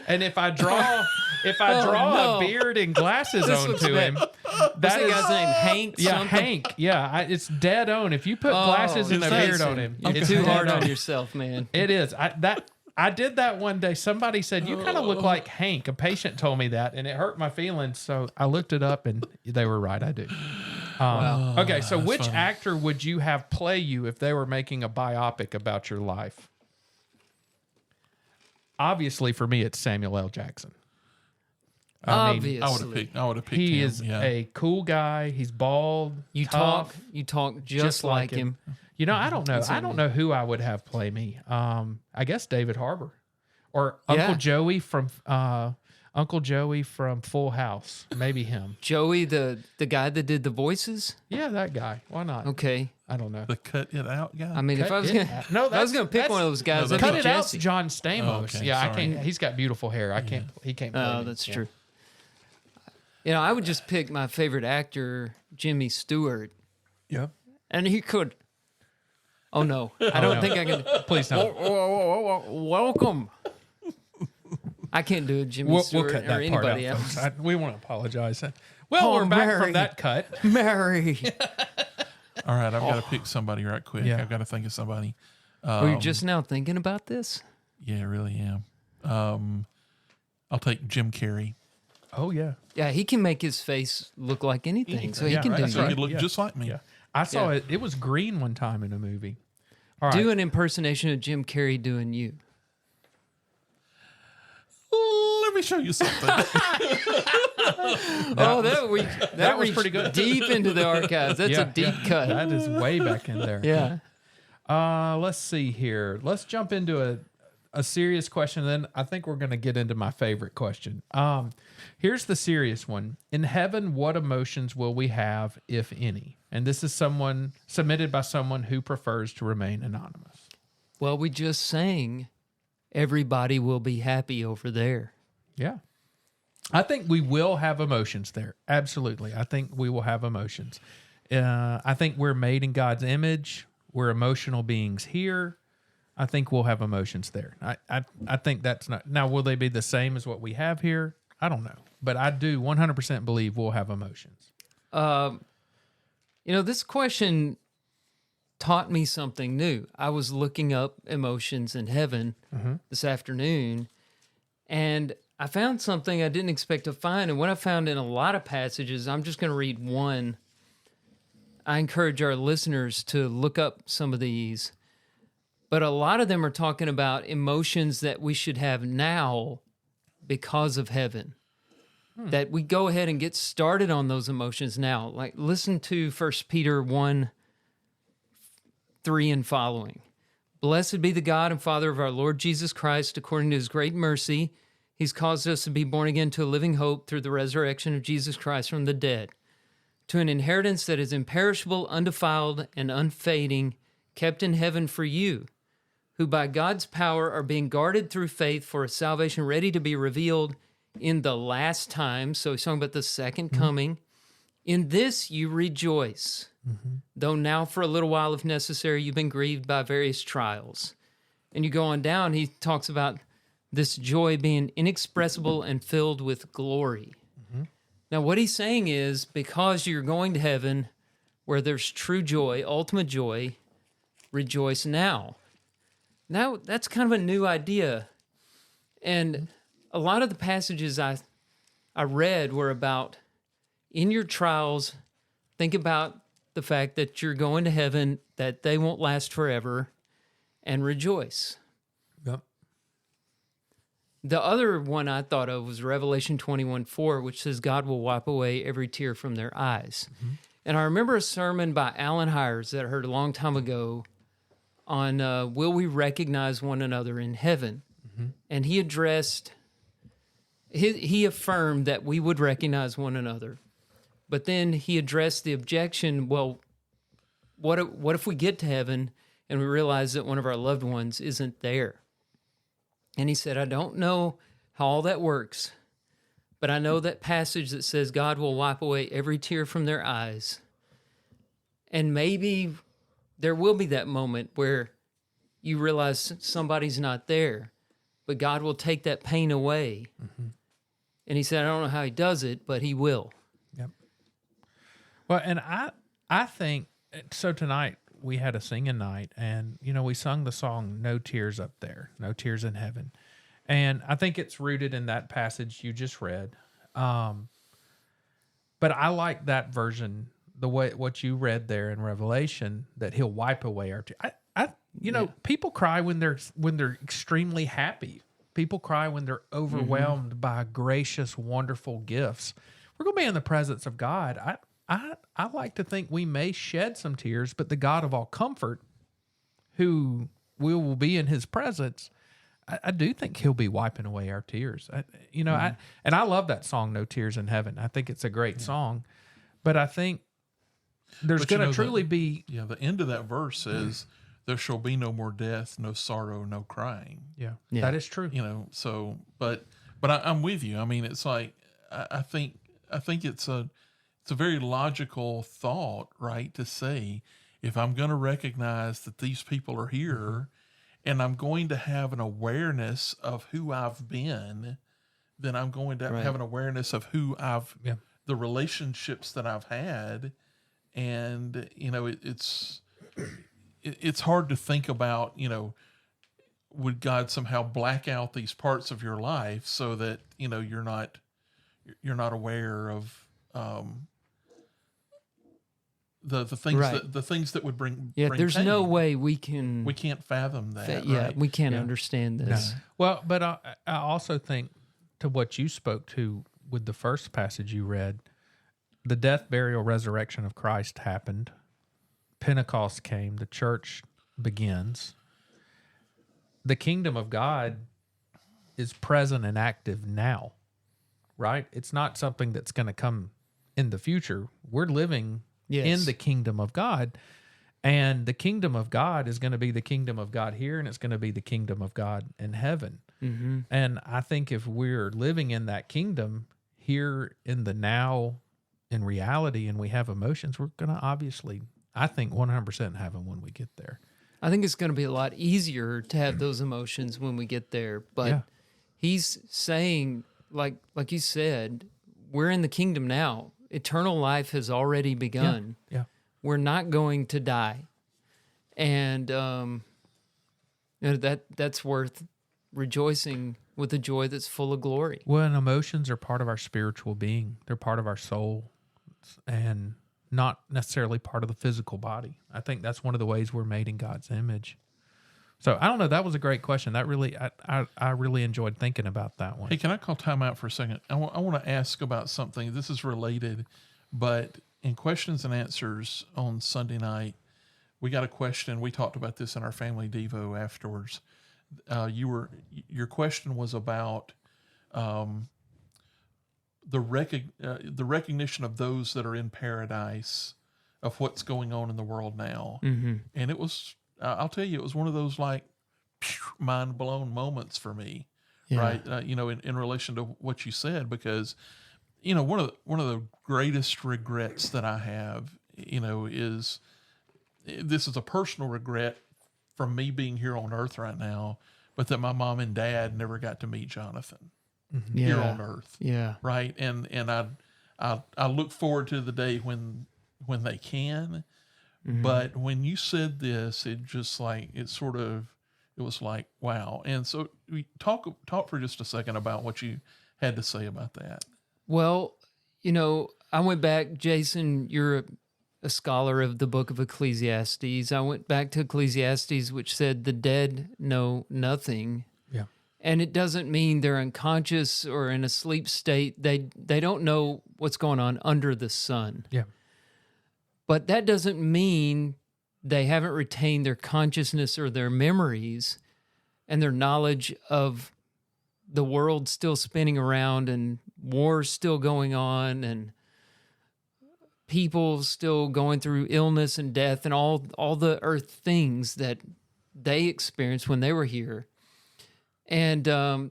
And if I draw no. a beard and glasses This looks onto him, What's that that is guy's name? Hank? yeah, something? Hank. Yeah, it's dead on. If you put glasses and a Jason, beard on him, You're it's too dead hard on on. yourself, man. It is. I did that one day. Somebody said, you kind of look like Hank. A patient told me that, and it hurt my feelings. So I looked it up, and they were right. I do. Wow. Okay, so which funny. actor would you have play you if they were making a biopic about your life? Obviously, for me, it's Samuel L. Jackson. Obviously. I would have picked He him. is yeah. a cool guy. He's bald. You tough, talk just like him. You know, I don't know. I don't know who I would have play me. I guess David Harbour or Uncle Joey from Full House. Maybe him. Joey, the guy that did the voices. Yeah, that guy. Why not? Okay. I don't know. The cut it out guy. I mean, if I was Cut it gonna, out. No, if I was that's- gonna pick that's- one of those guys, no, that'd Cut be it out, Jesse. John Stamos. Oh, okay, Yeah, I sorry. can't. He's got beautiful hair. I can't. He can't. Play Oh, me. that's Yeah. true. You know, I would just pick my favorite actor, Jimmy Stewart, Yeah. and he could. Oh no, I don't no. think I can. Please don't. Welcome. I can't do it, Jimmy We'll Stewart cut or that part out, anybody else. folks. We want to apologize. Well, Oh, we're back Mary. from that cut. Mary. All right, I've got to pick somebody right quick. Yeah. I've got to think of somebody. Were you just now thinking about this? Yeah, I really am. I'll take Jim Carrey. Oh yeah. Yeah, he can make his face look like anything, so he Yeah, can right. do That's So that. he'd look Yeah. just like me. Yeah. I saw Yeah. it. It was green one time in a movie. All right. Do an impersonation of Jim Carrey doing you. Let me show you something. That was reached pretty good. deep into the archives. That's a deep cut. That is way back in there. Yeah. Let's see here. Let's jump into a serious question. Then I think we're going to get into my favorite question. Here's the serious one. In heaven, what emotions will we have, if any? And this is someone submitted by someone who prefers to remain anonymous. Well, we just sang everybody will be happy over there. Yeah. I think we will have emotions there. Absolutely. I think we will have emotions. I think we're made in God's image. We're emotional beings here. I think we'll have emotions there. I think that's not. Now, will they be the same as what we have here? I don't know. But I do 100% believe we'll have emotions. You know, this question taught me something new. I was looking up emotions in heaven this afternoon, and I found something I didn't expect to find. And what I found in a lot of passages, I'm just going to read one. I encourage our listeners to look up some of these, but a lot of them are talking about emotions that we should have now because of heaven. That we go ahead and get started on those emotions now. Like, listen to 1 Peter 1, 3 and following. Blessed be the God and Father of our Lord Jesus Christ. According to his great mercy, he's caused us to be born again to a living hope through the resurrection of Jesus Christ from the dead, to an inheritance that is imperishable, undefiled, and unfading, kept in heaven for you, who by God's power are being guarded through faith for a salvation ready to be revealed in the last time. So he's talking about the second coming. In this you rejoice, though now for a little while, if necessary, you've been grieved by various trials. And you go on down, he talks about this joy being inexpressible and filled with glory. Now, what he's saying is, because you're going to heaven where there's true joy, ultimate joy, rejoice now. Now, that's kind of a new idea. And a lot of the passages I read were about, in your trials, think about the fact that you're going to heaven that they won't last forever, and rejoice. Yep. The other one I thought of was Revelation 21:4, which says God will wipe away every tear from their eyes. Mm-hmm. And I remember a sermon by Alan Hires that I heard a long time ago on will we recognize one another in heaven? Mm-hmm. And he addressed, he affirmed that we would recognize one another. But then he addressed the objection, well, what if we get to heaven and we realize that one of our loved ones isn't there? And he said, I don't know how all that works, but I know that passage that says God will wipe away every tear from their eyes. And maybe there will be that moment where you realize somebody's not there, but God will take that pain away. Mm-hmm. And he said, I don't know how he does it, but he will. Yep. Well, and I think, so tonight we had a singing night, and, we sung the song, No Tears Up There, No Tears in Heaven. And I think it's rooted in that passage you just read. But I like that version, the way what you read there in Revelation, that he'll wipe away our tears. People cry when they're extremely happy. People cry when they're overwhelmed by gracious, wonderful gifts. We're going to be in the presence of God. I like to think we may shed some tears, but the God of all comfort, who we will be in his presence, I do think he'll be wiping away our tears. I love that song, No Tears in Heaven. I think it's a great song, but I think there's going to truly be... Yeah, the end of that verse says, there shall be no more death, no sorrow, no crying. Yeah. That is true. But I'm with you. I mean, it's like, I think it's a very logical thought, right? To say, if I'm going to recognize that these people are here and I'm going to have an awareness of who I've been, then I'm going to have an awareness of who the relationships that I've had. And, it's hard to think about, would God somehow black out these parts of your life so that, you're not aware of, the things the things that would bring there's pain. No way we can't fathom that. Right? We can't understand this. No. Well, but I also think, to what you spoke to with the first passage you read, the death, burial, resurrection of Christ happened. Pentecost came. The church begins. The kingdom of God is present and active now, right? It's not something that's going to come in the future. We're living in the kingdom of God, and the kingdom of God is going to be the kingdom of God here, and it's going to be the kingdom of God in heaven. Mm-hmm. And I think if we're living in that kingdom here in the now, in reality, and we have emotions, we're going to obviously, I think, 100% have them when we get there. I think it's going to be a lot easier to have those emotions when we get there. But he's saying, like you said, we're in the kingdom now. Eternal life has already begun. Yeah. We're not going to die. And that's worth rejoicing with a joy that's full of glory. Well, and emotions are part of our spiritual being. They're part of our soul, and not necessarily part of the physical body. I think that's one of the ways we're made in God's image. So I don't know. That was a great question. That really, I really enjoyed thinking about that one. Hey, can I call time out for a second? I want to ask about something. This is related, but in questions and answers on Sunday night, we got a question. We talked about this in our family Devo afterwards. Your question was about the recognition of those that are in paradise, of what's going on in the world now. Mm-hmm. And it was, I'll tell you, it was one of those like mind blown moments for me, right? In relation to what you said, because, one of the greatest regrets that I have, is, this is a personal regret from me being here on earth right now, but that my mom and dad never got to meet Jonathan here on earth. Yeah. Right. And I look forward to the day when they can. Mm-hmm. But when you said this, it just like, it was like, wow. And so we talk for just a second about what you had to say about that. Well, I went back, Jason, you're a scholar of the book of Ecclesiastes. I went back to Ecclesiastes, which said the dead know nothing. Yeah. And it doesn't mean they're unconscious or in a sleep state. They don't know what's going on under the sun. Yeah. But that doesn't mean they haven't retained their consciousness or their memories and their knowledge of the world still spinning around and wars still going on and people still going through illness and death and all the earth things that they experienced when they were here. And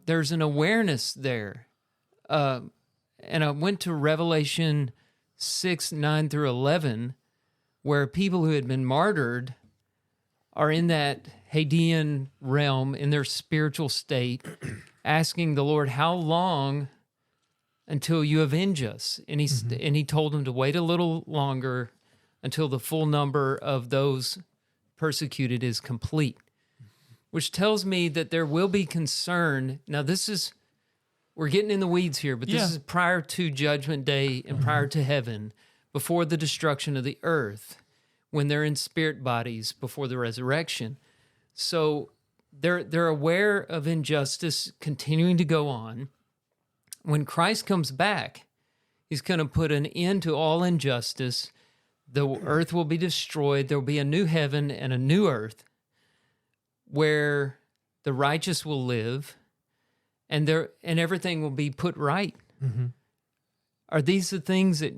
there's an awareness there. And I went to Revelation 6:9-11, where people who had been martyred are in that Hadean realm, in their spiritual state, asking the Lord, how long until you avenge us? And he told them to wait a little longer until the full number of those persecuted is complete, which tells me that there will be concern. Now, we're getting in the weeds here, but this is prior to Judgment Day and prior to heaven, before the destruction of the earth, when they're in spirit bodies before the resurrection. So they're aware of injustice continuing to go on. When Christ comes back, he's going to put an end to all injustice. The earth will be destroyed. There will be a new heaven and a new earth where the righteous will live, and everything will be put right. Mm-hmm. Are these the things that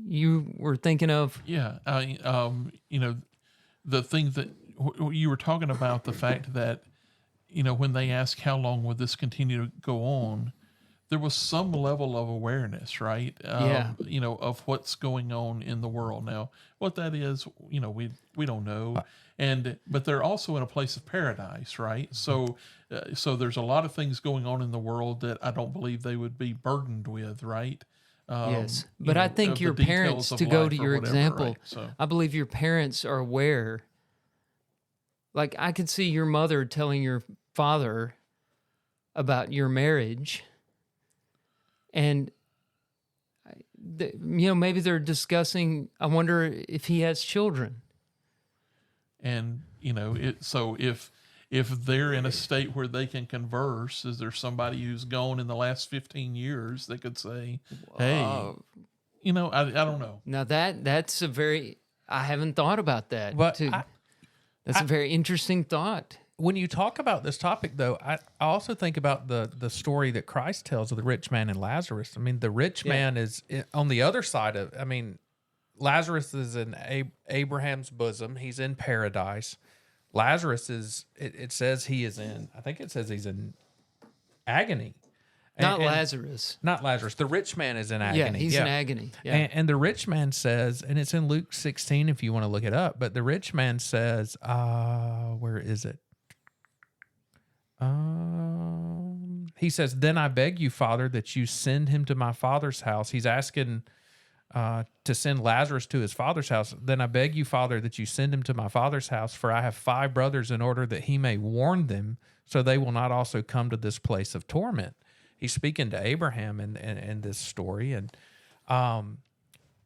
you were thinking of? Yeah, the thing that you were talking about, the fact that, when they ask how long will this continue to go on, there was some level of awareness, right? Of what's going on in the world now. What that is, we don't know. But they're also in a place of paradise, right? So there's a lot of things going on in the world that I don't believe they would be burdened with, right? Yes, but I think your parents, to go to your example, right? I believe your parents are aware. Like, I could see your mother telling your father about your marriage, and maybe they're discussing, I wonder if he has children. And, so if they're in a state where they can converse, is there somebody who's gone in the last 15 years that could say, hey, I don't know. Now that's I haven't thought about that. But that's a very interesting thought. When you talk about this topic, though, I also think about the story that Christ tells of the rich man and Lazarus. I mean, the rich man is on the other side of, Lazarus is in Abraham's bosom. He's in paradise. Lazarus is, it says he is in, I think it says he's in agony. Not Lazarus. Not Lazarus. The rich man is in agony. Yeah, he's in agony. Yeah. And the rich man says, and it's in Luke 16 if you want to look it up, but the rich man says, where is it? He says, then I beg you, Father, that you send him to my father's house. He's asking to send Lazarus to his father's house. Then I beg you, Father, that you send him to my father's house, for I have 5 brothers, in order that he may warn them, so they will not also come to this place of torment. He's speaking to Abraham in this story, and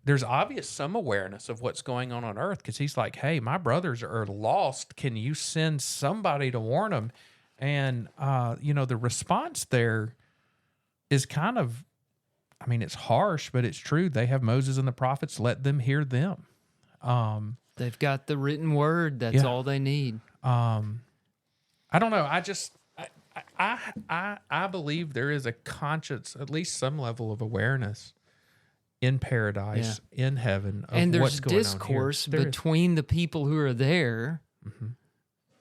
there's obvious some awareness of what's going on earth, because he's like, hey, my brothers are lost. Can you send somebody to warn them? And, the response there is kind of, it's harsh, but it's true. They have Moses and the prophets. Let them hear them. They've got the written word. That's all they need. I don't know. I believe there is a conscious, at least some level of awareness in paradise, in heaven, of and what's going on here. There's discourse between the people who are there. Mm-hmm.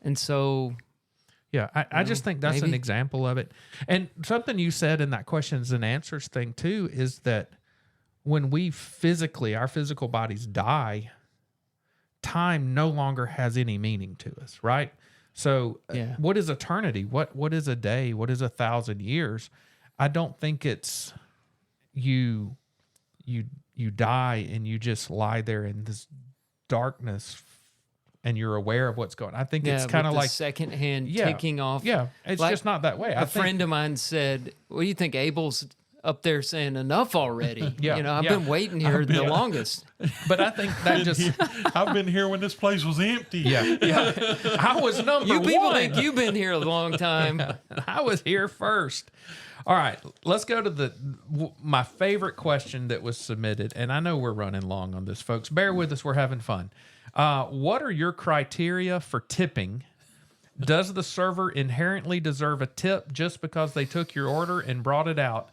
And so... Yeah, I just think that's an example of it. And something you said in that questions and answers thing, too, is that when we our physical bodies die, time no longer has any meaning to us, right? So what is eternity? What is a day? What is 1,000 years? I don't think it's you die and you just lie there in this darkness and you're aware of what's going on. I think it's kind of like secondhand ticking off. Yeah, it's just not that way. A friend of mine said, what do you think Abel's up there saying enough already. Yeah, I've been waiting here the longest. But I think that just I've been here when this place was empty. yeah. I was number You people one. think you've been here a long time. I was here first. All right, let's go to my favorite question that was submitted, and I know we're running long on this, folks. Bear with us; we're having fun. What are your criteria for tipping? Does the server inherently deserve a tip just because they took your order and brought it out?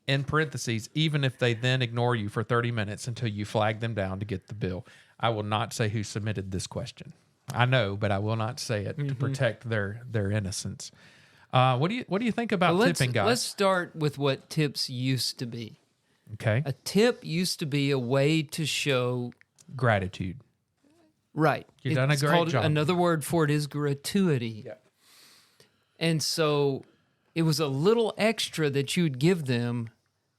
In parentheses, even if they then ignore you for 30 minutes until you flag them down to get the bill. I will not say who submitted this question. I know, but I will not say it to protect their innocence. What do you think about tipping, guys? Let's start with what tips used to be. Okay. A tip used to be a way to show Gratitude. right. You've done a great job. Another word for it is gratuity. Yeah. And so it was a little extra that you'd give them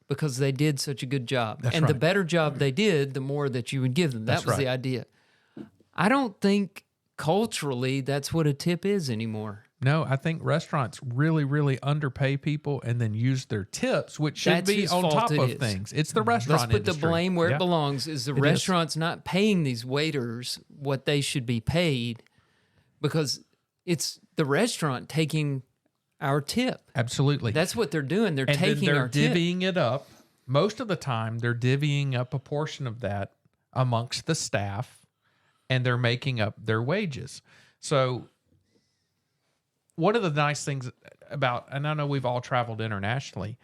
because they did such a good job. That's and the right. better job they did, the more that you would give them. That That's was the right. idea. I don't think culturally that's what a tip is anymore. No, I think restaurants really, really underpay people and then use their tips, which should That's be whose on fault top it of is. things. It's the restaurant Let's put industry. the blame where Yeah. it belongs. Is the is. restaurants not paying these waiters what they should be paid because it's the restaurant taking our tip. Absolutely. That's what they're doing. They're and then taking they're our tip. divvying it up. Most of the time, they're divvying up a portion of that amongst the staff, and they're making up their wages. So one of the nice things about, and I know we've all traveled internationally,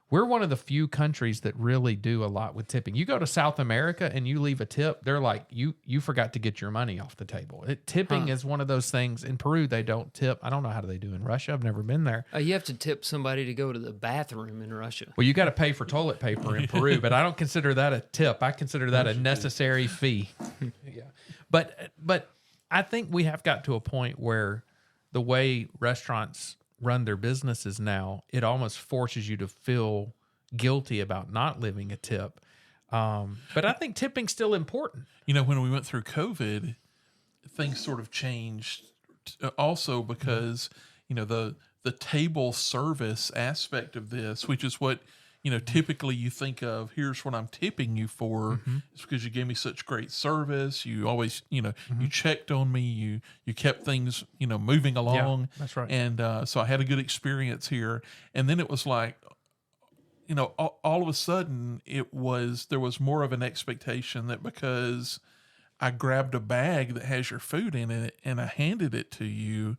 we're one of the few countries that really do a lot with tipping. You go to South America and you leave a tip, they're like, you forgot to get your money off the table. Tipping is one of those things. In Peru, they don't tip. I don't know how do they do in Russia. I've never been there. You have to tip somebody to go to the bathroom in Russia. Well, you got to pay for toilet paper in Peru, but I don't consider that a tip. I consider that a necessary fee. Yeah. But I think we have got to a point where the way restaurants run their businesses now, it almost forces you to feel guilty about not leaving a tip. But I think tipping's still important. When we went through COVID, things sort of changed also because, the table service aspect of this, which is what, typically you think of, here's what I'm tipping you for. It's because you gave me such great service. You always, you checked on me. You kept things, moving along. Yeah, that's right. And so I had a good experience here. And then it was like, all of a sudden there was more of an expectation that because I grabbed a bag that has your food in it and I handed it to you,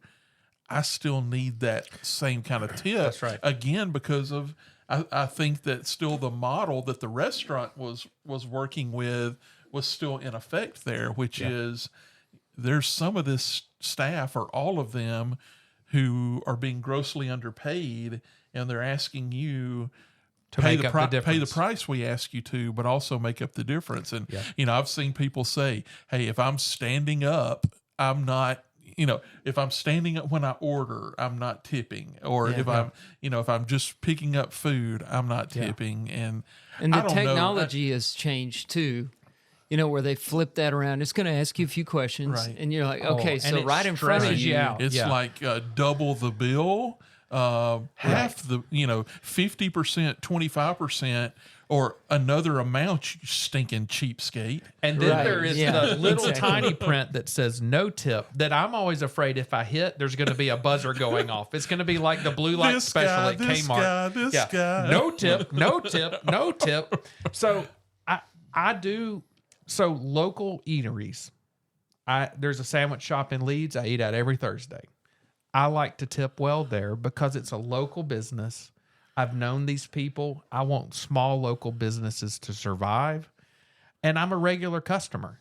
I still need that same kind of tip. That's right. Again, because of, I think that still the model that the restaurant was working with was still in effect there, which is there's some of this staff or all of them who are being grossly underpaid, and they're asking you To pay make the up the pay the difference. price we ask you to, but also make up the difference. And I've seen people say, "Hey, if I'm standing up, I'm not." If I'm standing up when I order, I'm not tipping. Or if I'm just picking up food, I'm not tipping. And And I the don't know. technology has changed too. Where they flip that around. It's going to ask you a few questions, Right. and you're like, Oh, okay, and so it right in front of stresses you, you out. It's Yeah. like double the bill, half the 50%, 25%, or another amount. You stinking cheapskate. And then Right, there is yeah, the little exactly. tiny print that says no tip that I'm always afraid if I hit, there's going to be a buzzer going off. It's going to be like the blue light This special guy, at this Kmart. guy, this guy. No tip, no tip, no tip. So I do, so local eateries. There's a sandwich shop in Leeds. I eat at every Thursday. I like to tip well there because it's a local business. I've known these people. I want small local businesses to survive. And I'm a regular customer.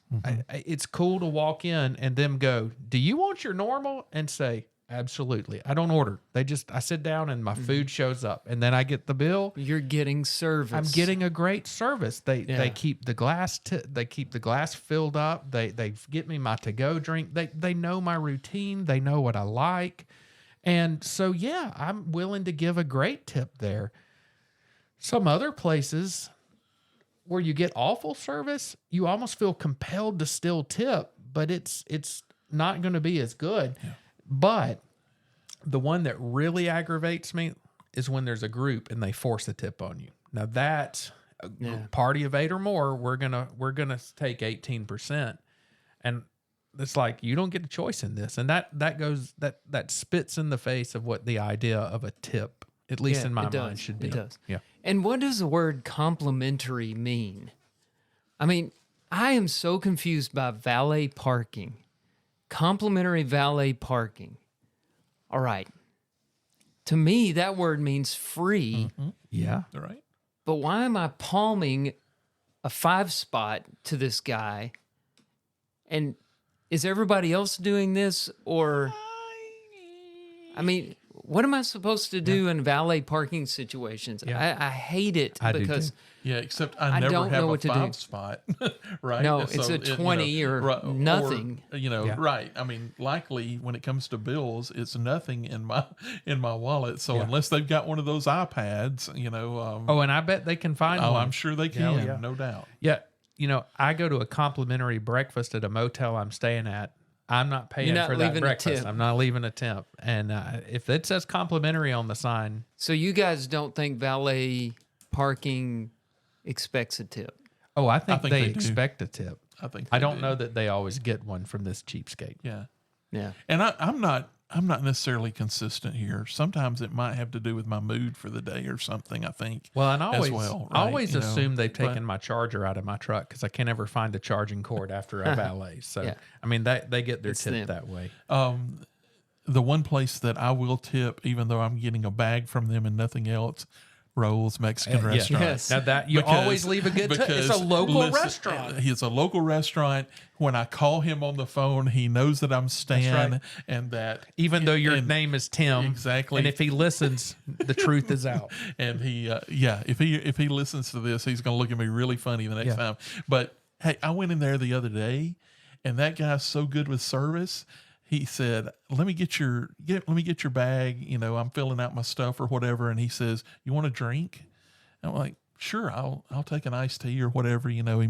It's cool to walk in and them go, "Do you want your normal?" And say, "Absolutely." I don't order. I sit down and my food shows up, and then I get the bill. you're getting service. I'm getting a great service. They keep the glass they keep the glass filled up. They get me my to-go drink. They know my routine. They know what I like. And so I'm willing to give a great tip there. Some other places where you get awful service, you almost feel compelled to still tip, but it's not going to be as good. But the one that really aggravates me, is when there's a group and they force a tip on you. Now that's a Yeah. party of 8 or more. We're gonna take 18%, and it's like you don't get a choice in this, and that spits in the face of what the idea of a tip, at least Yeah, in my it does. mind, should be. It does. Yeah. And what does the word complimentary mean? I mean, I am so confused by valet parking. Complimentary valet parking. All right. To me, that word means free, Yeah. All right. but why am I palming a 5 spot to this guy? And is everybody else doing this? Or, I mean, what am I supposed to do in valet parking situations? Yeah. I hate it I do because too. Yeah, except I I never don't have know a what to do. 5 spot, right? No, it's a it, 20 or nothing. Yeah. Right. I mean, likely when it comes to bills, it's nothing in my wallet. So Yeah. unless they've got one of those iPads, Oh, and I bet they can find one. I'm sure they can, yeah. no doubt. Yeah. I go to a complimentary breakfast at a motel I'm staying at. I'm not paying You're not for that leaving a breakfast. tip. I'm not leaving a tip. And if it says complimentary on the sign, So you guys don't think valet parking expects a tip? oh, I think, think they they do. expect a tip. I think I they don't do. know that they always get one from this cheapskate. Yeah. Yeah. And I'm not necessarily consistent here. Sometimes it might have to do with my mood for the day or something, I think. Well, and I as always, well, I right? always You know, assume they've but- taken my charger out of my truck because I can't ever find the charging cord after a valet. So, Yeah. I mean, they get their It's tip them. that way. The one place that I will tip, even though I'm getting a bag from them and nothing else, Roll's Mexican Yeah. Restaurant. Yes. Now that you Because- always leave a good tip. It's a because, local listen, restaurant. It's a local restaurant. When I call him on the phone, he knows that I'm Stan right. and that Even though your and- name is Tim, Exactly. and if he listens, the truth is out. and he if he listens to this, he's going to look at me really funny the next Yeah. time. But hey, I went in there the other day, and that guy's so good with service. He said, let me get your bag. You know, I'm filling out my stuff or whatever. And he says, you want a drink? And I'm like, sure, I'll take an iced tea or whatever. You know, he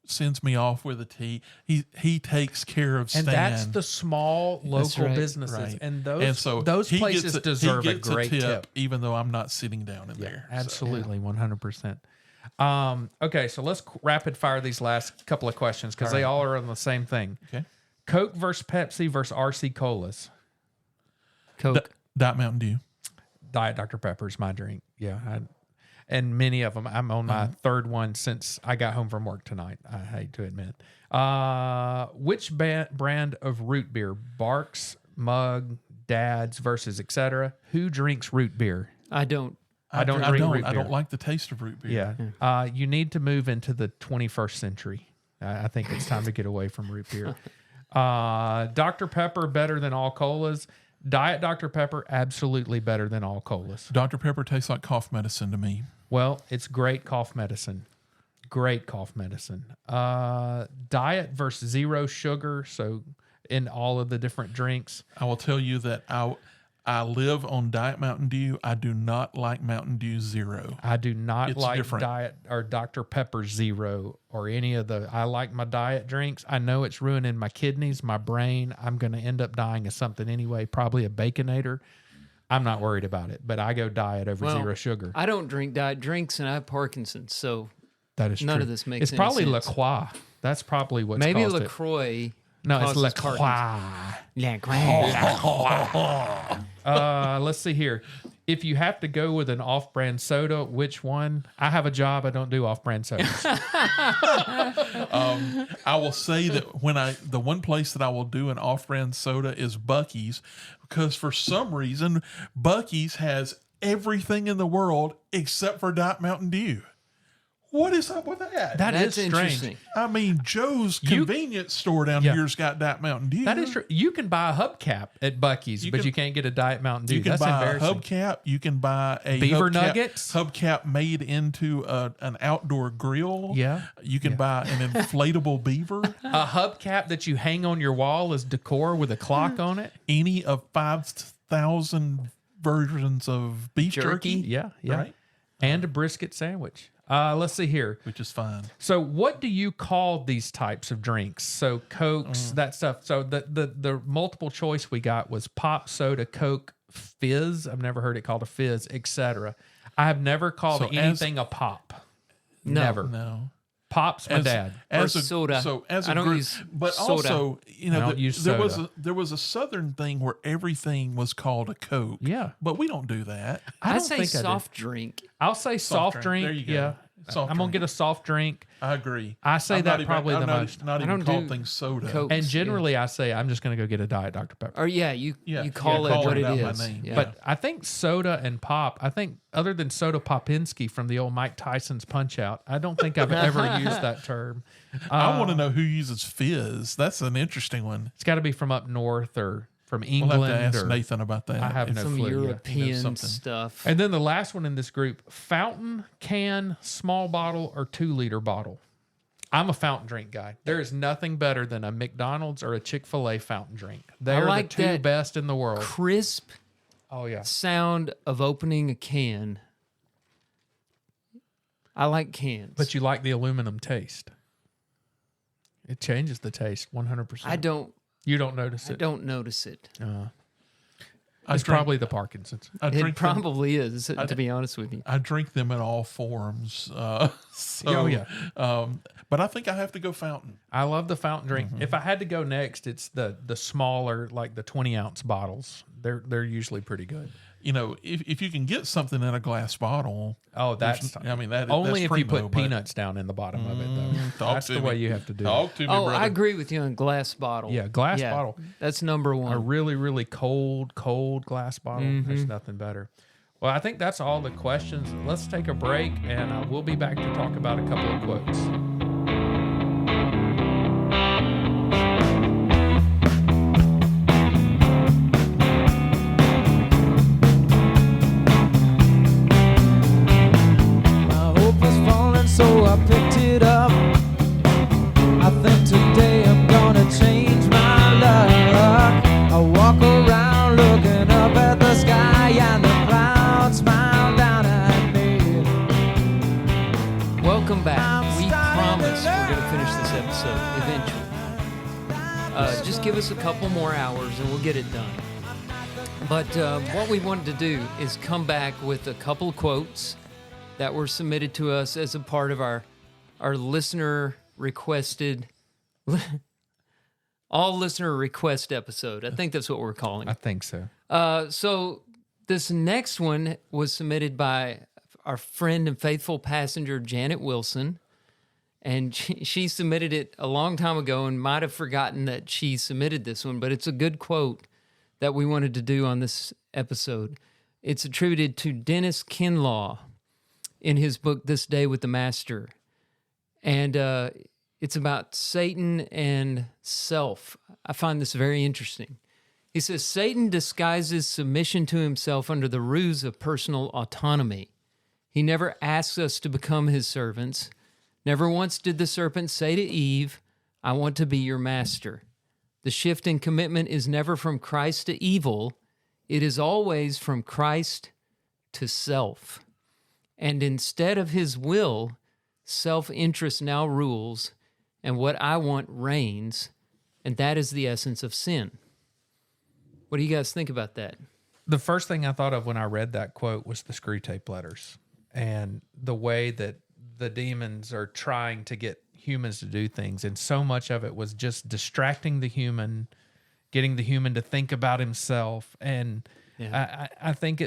sends me off with a tea. He takes care of Stan. And that's the small local right. businesses, Right. and so those he places gets deserve he a gets great tip. even though I'm not sitting down in there. So, Absolutely, 100%. Okay, so let's rapid fire these last couple of questions because they all are on the same thing. okay. Coke versus Pepsi versus RC Colas. Coke. Diet Mountain Dew. Diet Dr. Pepper is my drink. Yeah, and many of them. I'm on my third one since I got home from work tonight. I hate to admit. Which brand of root beer? Barks, Mug, Dad's versus etc. Who drinks root beer? I don't. I don't drink root I beer. don't like the taste of root beer. Yeah. You need to move into the 21st century. I think it's time to get away from root beer. Dr. Pepper better than all colas. Diet Dr. Pepper absolutely better than all colas. Dr. Pepper tastes like cough medicine to me. Well, it's great cough medicine. Great cough medicine. Diet versus zero sugar. So in all of the different drinks. I will tell you that I live on Diet Mountain Dew. I do not like Mountain Dew Zero. I do not It's like different. Diet or Dr. Pepper Zero or any of the. I like my diet drinks. I know it's ruining my kidneys, my brain. I'm going to end up dying of something anyway, probably a Baconator. I'm not worried about it, but I go diet over Well, zero sugar. I don't drink diet drinks, and I have Parkinson's, so That is none true. of this makes It's any probably sense. LaCroix. That's probably what's maybe caused it. LaCroix. No, it's causes LaCroix. LaCroix. Let's see here. If you have to go with an off-brand soda, which one? I have a job. I don't do off-brand sodas. I will say that the one place that I will do an off-brand soda is Buc-ee's, because for some reason Buc-ee's has everything in the world except for Diet Mountain Dew. What is up with that? That That's is strange. interesting. I mean, Joe's convenience store down Yeah. here's got Diet Mountain Dew. That is true. You can buy a hubcap at Buc-ee's, but can- you can't get a Diet Mountain Dew. You can That's buy a embarrassing. hubcap. You can buy a Beaver hubcap, nuggets? Hubcap made into an outdoor grill. Yeah. You can buy an inflatable beaver. A hubcap that you hang on your wall as decor with a clock on it. Any of 5,000 versions of beef jerky. Yeah, yeah. Right. And a brisket sandwich. Let's see here. Which is fine. So, what do you call these types of drinks? So, Cokes, that stuff. So, the multiple choice we got was pop, soda, Coke, fizz. I've never heard it called a fizz, etc. I have never called anything a pop. No. Never. No. Pop's my dad. Or soda. So as a I don't group, use but soda. also, you know, I don't use soda. there was a Southern thing where everything was called a Coke. Yeah. But we don't do that. I don't say think I do. soft drink. I'll say soft drink. There you go. Yeah. Soft I'm going to drink. get a soft drink. I agree. I say I'm that not even- probably I'm the not, most. Not I even don't call do things soda. Coke. And generally, I say I'm just going to go get a Diet Dr. Pepper. Or you Yeah, call yeah, it what it out by is. name. Yeah. But I think soda and pop, I think other than Soda Popinski from the old Mike Tyson's Punch Out, I don't think I've ever used that term. I want to know who uses fizz. That's an interesting one. It's got to be from up north or from We'll England. have to ask or, Nathan about that. I have no some clue. Yeah. European something. stuff. And then the last one in this group, fountain, can, small bottle, or 2-liter bottle. I'm a fountain drink guy. There is nothing better than a McDonald's or a Chick-fil-A fountain drink. They're like the two that best in the world. Crisp Oh, yeah. sound of opening a can. I like cans. But you like the aluminum taste. It changes the taste 100%. I don't You don't notice it. notice it. It's probably the Parkinson's. I It drink them, probably is, to be honest with you. I drink them in all forms. Oh, yeah. But I think I have to go fountain. I love the fountain drink. If I had to go next, it's the smaller, like the 20-ounce bottles. They're usually pretty good. You know, if you can get something in a glass bottle. Oh, that's I mean that only that's if you primo, put but peanuts down in the bottom of it, though. talk That's to the me. way you have to do it. Talk to me, Oh, brother. I agree with you on glass bottle. Yeah, glass bottle. That's number one. A really, really cold glass bottle. There's nothing better. Well, I think that's all the questions. Let's take a break, and we'll be back to talk about a couple of quotes. My hope was falling, so I picked it up. I think today I'm gonna change my luck. I walk around looking up at the sky, and the clouds smile down at me. Welcome back. We promise we're going to finish this episode eventually. Just give us a couple more hours and we'll get it done. But what we wanted to do is come back with a couple of quotes that were submitted to us as a part of our listener requested, all listener request episode. I think that's what we're calling I it. think so. So this next one was submitted by our friend and faithful passenger, Janet Wilson. And she submitted it a long time ago and might have forgotten that she submitted this one, but it's a good quote that we wanted to do on this episode. It's attributed to Dennis Kinlaw in his book, This Day with the Master. And it's about Satan and self. I find this very interesting. He says, Satan disguises submission to himself under the ruse of personal autonomy. He never asks us to become his servants. Never once did the serpent say to Eve, I want to be your master. The shift in commitment is never from Christ to evil. It is always from Christ to self. And instead of his will, self-interest now rules, and what I want reigns, and that is the essence of sin. What do you guys think about that? The first thing I thought of when I read that quote was the Screw Tape Letters and the way that the demons are trying to get humans to do things. And so much of it was just distracting the human, getting the human to think about himself. And I think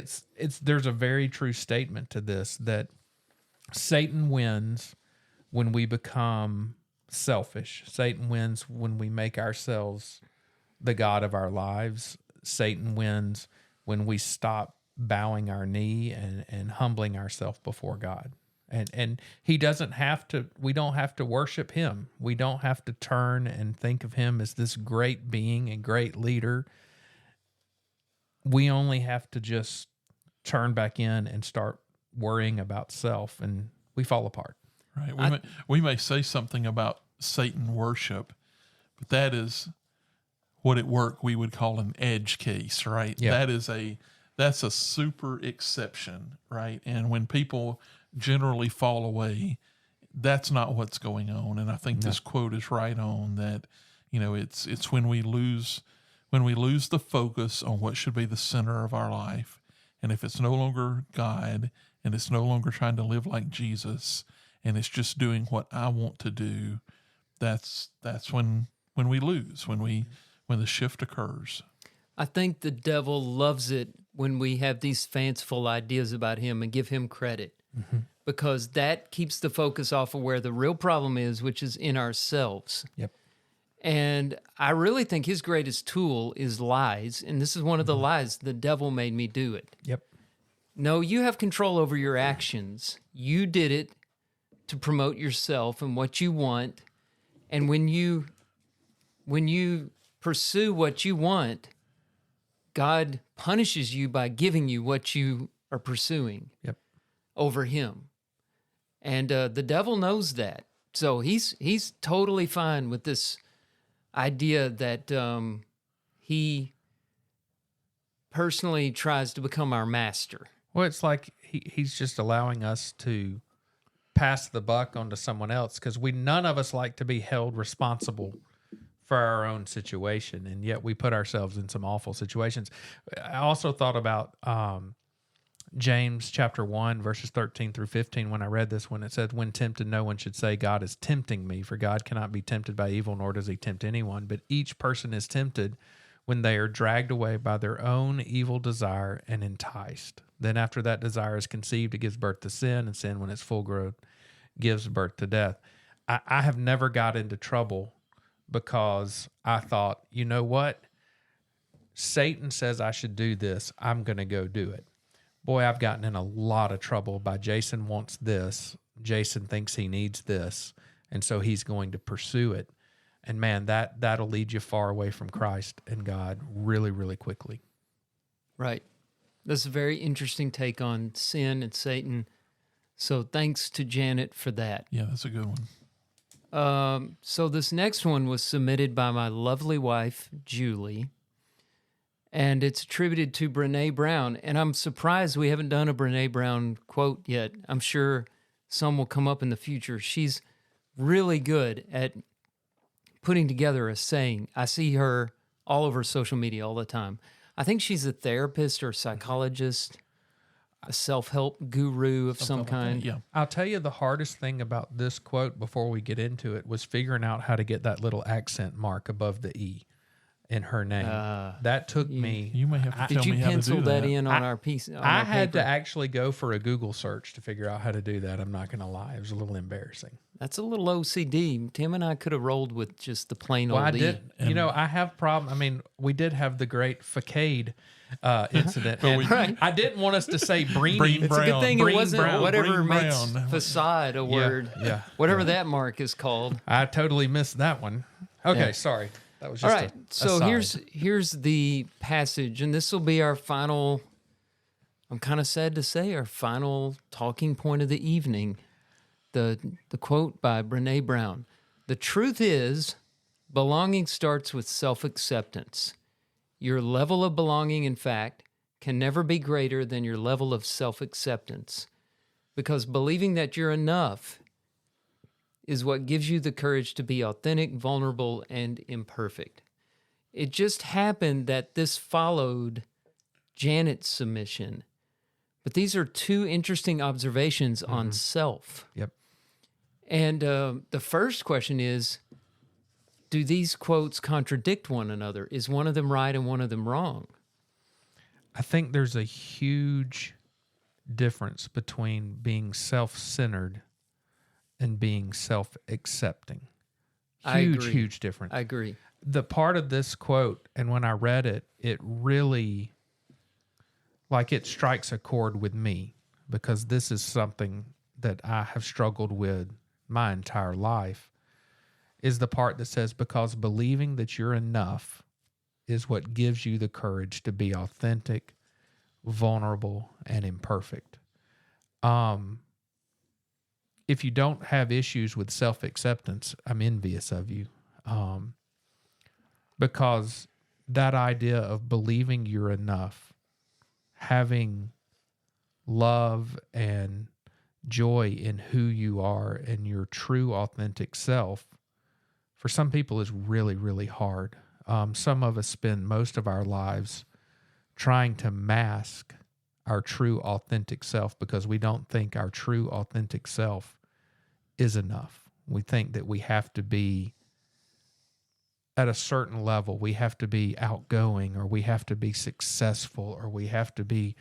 there's a very true statement to this, that Satan wins when we become selfish. Satan wins when we make ourselves the God of our lives. Satan wins when we stop bowing our knee and humbling ourselves before God. And he doesn't have to, we don't have to worship him. We don't have to turn and think of him as this great being and great leader. We only have to just turn back in and start worrying about self, and we fall apart. Right. We may say something about Satan worship, but that is what at work we would call an edge case, right? Yeah. That's a super exception, right? And when people generally fall away, that's not what's going on. And I think this quote is right on that. You know, it's when we lose when we lose the focus on what should be the center of our life, and if it's no longer God, and it's no longer trying to live like Jesus, and it's just doing what I want to do, that's when we lose, when the shift occurs. I think the devil loves it when we have these fanciful ideas about him and give him credit, because that keeps the focus off of where the real problem is, which is in ourselves. Yep. And I really think his greatest tool is lies. And this is one of the lies. The devil made me do it. Yep. No, you have control over your actions. You did it to promote yourself and what you want. And when you pursue what you want, God punishes you by giving you what you are pursuing over him. And the devil knows that. So he's totally fine with this idea that he personally tries to become our master. Well, it's like he's just allowing us to pass the buck onto someone else, because none of us like to be held responsible for our own situation, and yet we put ourselves in some awful situations. I also thought about James chapter 1, verses 13 through 15, when I read this, when it said, when tempted, no one should say, God is tempting me, for God cannot be tempted by evil, nor does he tempt anyone. But each person is tempted when they are dragged away by their own evil desire and enticed. Then after that desire is conceived, it gives birth to sin, and sin, when it's full grown, gives birth to death. I have never got into trouble because I thought, you know what? Satan says I should do this. I'm going to go do it. Boy, I've gotten in a lot of trouble by Jason wants this. Jason thinks he needs this, and so he's going to pursue it. And man, that'll lead you far away from Christ and God really, really quickly. Right. That's a very interesting take on sin and Satan. So thanks to Janet for that. Yeah, that's a good one. So this next one was submitted by my lovely wife, Julie, and it's attributed to Brene Brown. And I'm surprised we haven't done a Brene Brown quote yet. I'm sure some will come up in the future. She's really good at putting together a saying. I see her all over social media all the time. I think she's a therapist or psychologist, a self-help guru of some kind. Yeah. I'll tell you the hardest thing about this quote before we get into it was figuring out how to get that little accent mark above the E in her name. That took me. You may have to tell Did you me how to pencil do that that. in on our piece? On I our had paper? to actually go for a Google search to figure out how to do that. I'm not going to lie. It was a little embarrassing. That's a little OCD. Tim and I could have rolled with just the plain old Well, I E. did. You know, I have problem. I mean, we did have the great facade incident. and Right. I didn't want us to say Breen. Breen It's a good Brown. thing Breen it wasn't Brown. whatever Breen makes Brown. facade a word. yeah, Whatever that mark is called. I totally missed that one. Okay, Yeah. sorry. That was All just right. a So aside. here's the passage, and this will be our final. I'm kind of sad to say our final talking point of the evening. The quote by Brene Brown. The truth is, belonging starts with self-acceptance. Your level of belonging, in fact, can never be greater than your level of self-acceptance, because believing that you're enough is what gives you the courage to be authentic, vulnerable, and imperfect. It just happened that this followed Janet's submission. But these are two interesting observations on self. Yep. And the first question is, do these quotes contradict one another? Is one of them right and one of them wrong? I think there's a huge difference between being self-centered and being self-accepting. I agree. Huge difference. I agree. The part of this quote, and when I read it, it really, like, it strikes a chord with me, because this is something that I have struggled with my entire life, is the part that says, because believing that you're enough is what gives you the courage to be authentic, vulnerable, and imperfect. If you don't have issues with self-acceptance, I'm envious of you. Because that idea of believing you're enough, having love and joy in who you are and your true authentic self, for some people is really, really hard. Some of us spend most of our lives trying to mask our true, authentic self because we don't think our true, authentic self is enough. We think that we have to be at a certain level. We have to be outgoing, or we have to be successful, or we have to be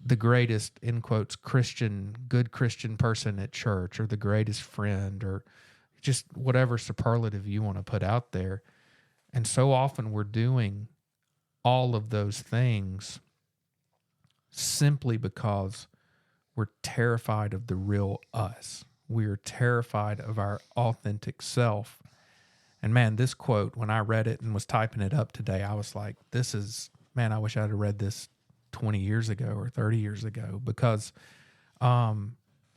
the greatest, in quotes, good Christian person at church, or the greatest friend, or just whatever superlative you want to put out there. And so often we're doing all of those things simply because we're terrified of the real us. We're terrified of our authentic self. And man, this quote, when I read it and was typing it up today, I was like, I wish I'd have read this 20 years ago or 30 years ago, because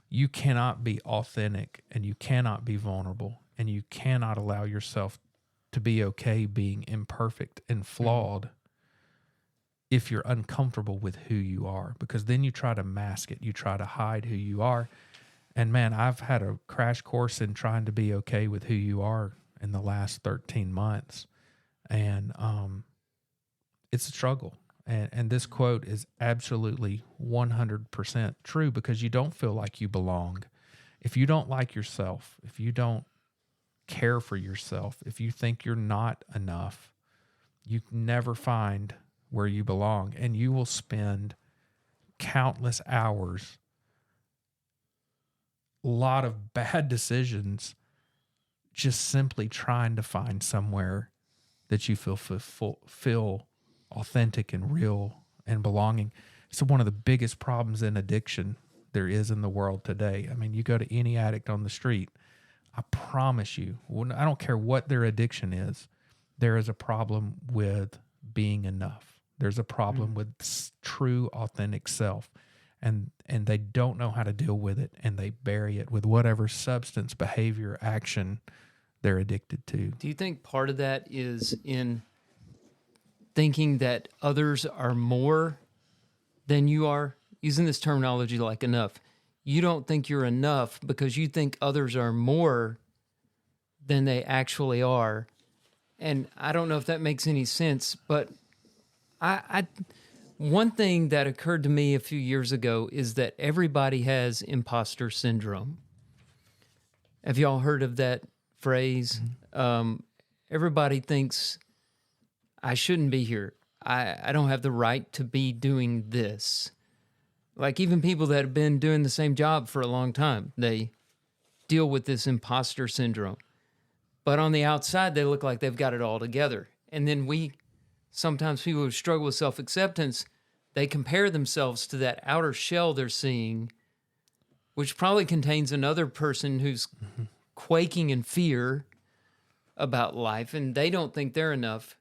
you cannot be authentic, and you cannot be vulnerable, and you cannot allow yourself to be okay being imperfect and flawed if you're uncomfortable with who you are, because then you try to mask it. You try to hide who you are. And man, I've had a crash course in trying to be okay with who you are in the last 13 months. And it's a struggle. And this quote is absolutely 100% true, because you don't feel like you belong. If you don't like yourself, if you don't care for yourself, if you think you're not enough, you can never find where you belong. And you will spend countless hours, a lot of bad decisions, just simply trying to find somewhere that you feel authentic and real and belonging. It's one of the biggest problems in addiction there is in the world today. I mean, you go to any addict on the street, I promise you, I don't care what their addiction is, there is a problem with being enough. There's a problem with true, authentic self. And they don't know how to deal with it, and they bury it with whatever substance, behavior, action they're addicted to. Do you think part of that is in thinking that others are more than you are? Using this terminology like enough. You don't think you're enough because you think others are more than they actually are. And I don't know if that makes any sense, but one thing that occurred to me a few years ago is that everybody has imposter syndrome. Have y'all heard of that phrase? Everybody thinks, I shouldn't be here. I don't have the right to be doing this. Like even people that have been doing the same job for a long time, they deal with this imposter syndrome. But on the outside, they look like they've got it all together. And then sometimes people who struggle with self-acceptance, they compare themselves to that outer shell they're seeing, which probably contains another person who's quaking in fear about life, and they don't think they're enough.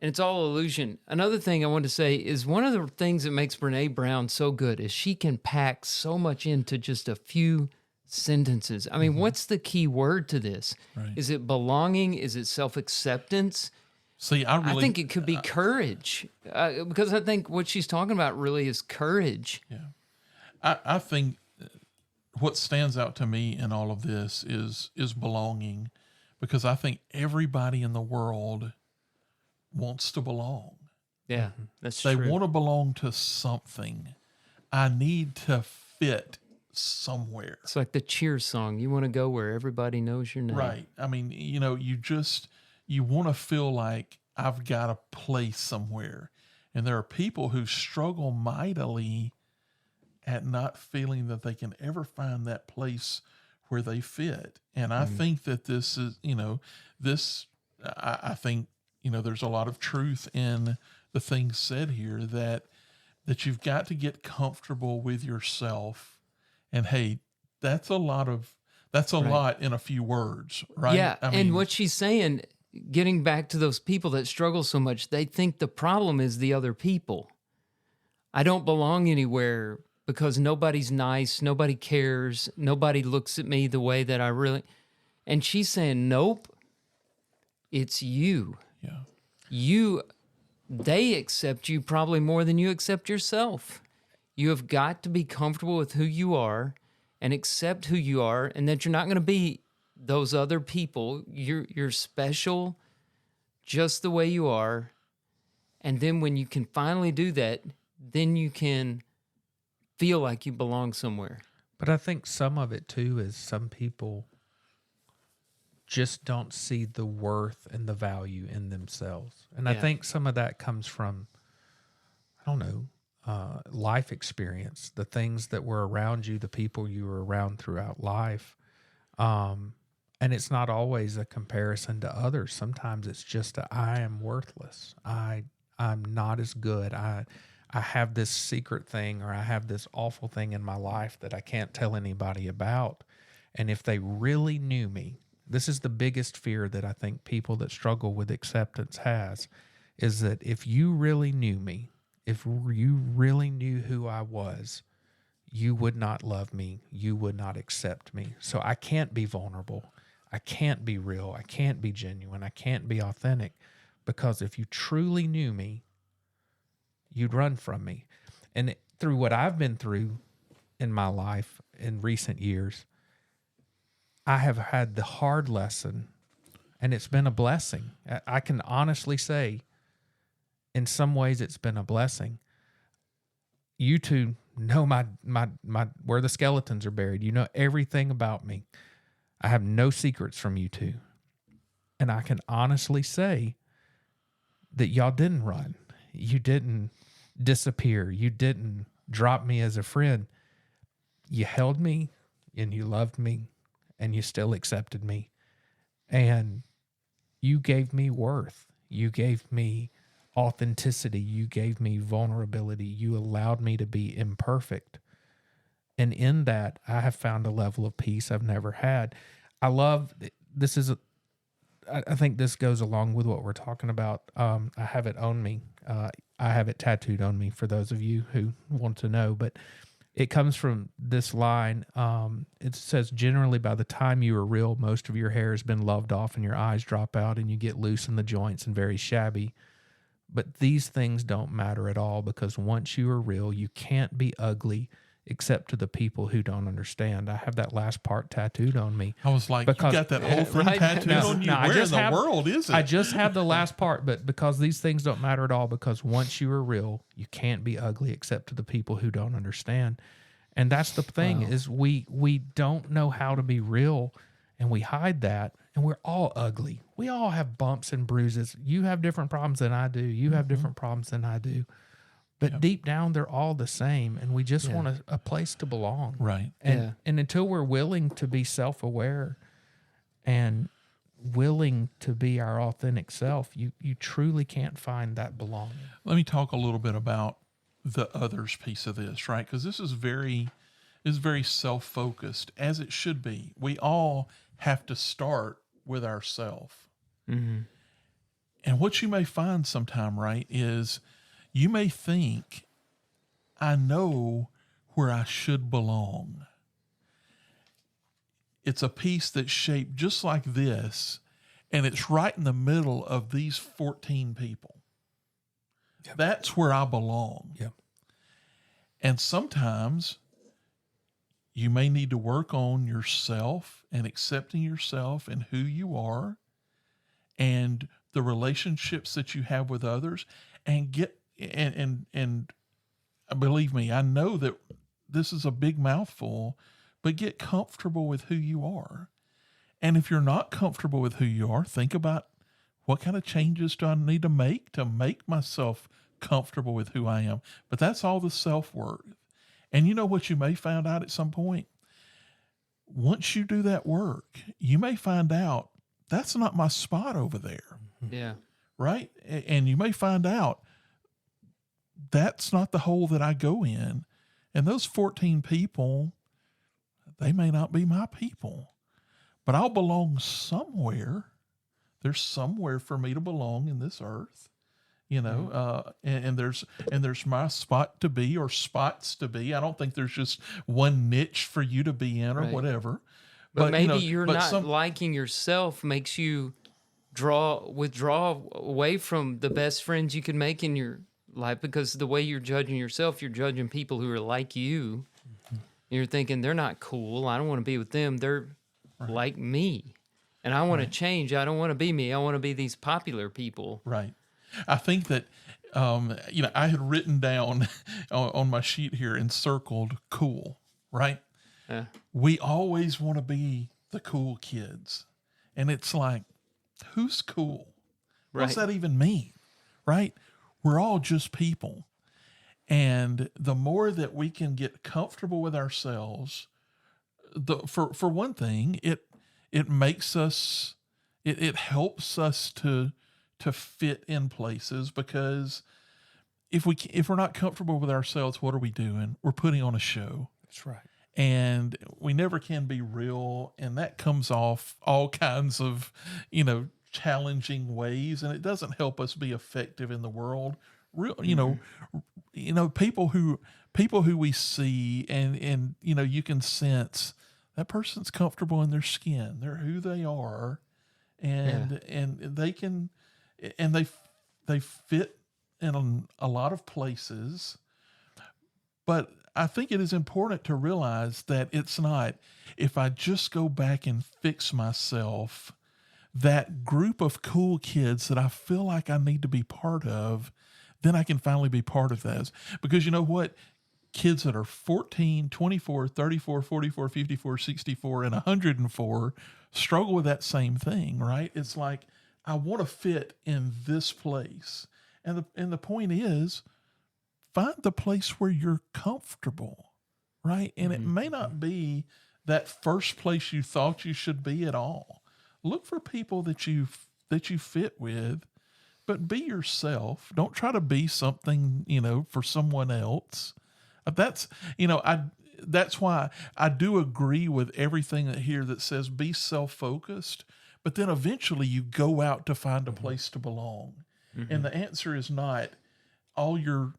And it's all illusion. Another thing I want to say is one of the things that makes Brene Brown so good is she can pack so much into just a few sentences. I mean, what's the key word to this? Right. Is it belonging? Is it self-acceptance? See, I think it could be courage, because I think what she's talking about really is courage. Yeah, I think what stands out to me in all of this is belonging, because I think everybody in the world wants to belong. Yeah, that's true. They true. want to belong to something. I need to fit somewhere. It's like the Cheers song. You want to go where everybody knows your name. Right. I mean, you want to feel like I've got a place somewhere. And there are people who struggle mightily at not feeling that they can ever find that place where they fit. And I think that this is, I think, there's a lot of truth in the things said here that you've got to get comfortable with yourself. And hey, that's a lot in a few words, right? Yeah. And what she's saying, getting back to those people that struggle so much, they think the problem is the other people. I don't belong anywhere because nobody's nice, nobody cares, nobody looks at me the way that I really. And she's saying, nope, it's you. Yeah. They accept you probably more than you accept yourself. You have got to be comfortable with who you are and accept who you are, and that you're not going to be those other people. You're special just the way you are. And then when you can finally do that, then you can feel like you belong somewhere. But I think some of it too is some people just don't see the worth and the value in themselves. And I think some of that comes from, I don't know, life experience, the things that were around you, the people you were around throughout life. And it's not always a comparison to others. Sometimes it's just I am worthless. I'm not as good. I have this secret thing, or I have this awful thing in my life that I can't tell anybody about. And if they really knew me, this is the biggest fear that I think people that struggle with acceptance has, is that if you really knew me, if you really knew who I was, you would not love me. You would not accept me. So I can't be vulnerable. I can't be real. I can't be genuine. I can't be authentic, because if you truly knew me, you'd run from me. And through what I've been through in my life in recent years, I have had the hard lesson, and it's been a blessing. I can honestly say, in some ways, it's been a blessing. You two know my where the skeletons are buried. You know everything about me. I have no secrets from you two. And I can honestly say that y'all didn't run. You didn't disappear. You didn't drop me as a friend. You held me, and you loved me, and you still accepted me. And you gave me worth. You gave me authenticity. You gave me vulnerability. You allowed me to be imperfect. And in that, I have found a level of peace I've never had. I love, this is, I think this goes along with what we're talking about. I have it on me. I have it tattooed on me for those of you who want to know, but it comes from this line. It says, generally by the time you are real, most of your hair has been loved off and your eyes drop out and you get loose in the joints and very shabby. But these things don't matter at all, because once you are real, you can't be ugly except to the people who don't understand. I have that last part tattooed on me. I was like, because, you got that whole thing tattooed on you. No, Where in the world is it? I just have the last part, but because these things don't matter at all, because once you are real, you can't be ugly except to the people who don't understand. And that's the thing, is we don't know how to be real, and we hide that, and we're all ugly. We all have bumps and bruises. You have different problems than I do. You have different problems than I do. But deep down, they're all the same, and we just want a place to belong. Right. And until we're willing to be self-aware and willing to be our authentic self, you truly can't find that belonging. Let me talk a little bit about the others piece of this, right? Because this is very self-focused, as it should be. We all have to start with ourself. Mm-hmm. And what you may find sometime, right, is you may think, I know where I should belong. It's a piece that's shaped just like this, and it's right in the middle of these 14 people. Yep. That's where I belong. Yep. And sometimes you may need to work on yourself and accepting yourself and who you are and the relationships that you have with others, and and believe me, I know that this is a big mouthful, but get comfortable with who you are. And if you're not comfortable with who you are, think about, what kind of changes do I need to make myself comfortable with who I am? But that's all the self-work. And you know what you may find out at some point? Once you do that work, you may find out that's not my spot over there. Yeah. Right? And you may find out that's not the hole that I go in. And those 14 people, they may not be my people. But I'll belong somewhere. There's somewhere for me to belong in this earth, you know, and there's my spot to be, or spots to be. I don't think there's just one niche for you to be in or whatever. But maybe you're not liking yourself makes you withdraw away from the best friends you can make in your life, because the way you're judging yourself, you're judging people who are like you. Mm-hmm. You're thinking they're not cool. I don't want to be with them. They're like me. And I want to change. I don't want to be me. I want to be these popular people. Right. I think that, I had written down on my sheet here and circled cool, right? Yeah. We always want to be the cool kids. And it's like, who's cool? What's Right. that even mean? Right? We're all just people. And the more that we can get comfortable with ourselves, for one thing, it makes us, it helps us to fit in places, because if we're not comfortable with ourselves, what are we doing? We're putting on a show. That's right. And we never can be real, and that comes off all kinds of, challenging ways, and it doesn't help us be effective in the world. Real, people who we see, and you can sense that person's comfortable in their skin. They're who they are, and they can, and they fit in a lot of places. But I think it is important to realize that it's not, if I just go back and fix myself, that group of cool kids that I feel like I need to be part of, then I can finally be part of those. Because you know what? Kids that are 14, 24, 34, 44, 54, 64, and 104 struggle with that same thing, right? It's like, I want to fit in this place. And the point is, find the place where you're comfortable, right? And it may not be that first place you thought you should be at all. Look for people that you fit with, but be yourself. Don't try to be something, for someone else. That's why I do agree with everything that says be self-focused, but then eventually you go out to find a place to belong. And the answer is not all your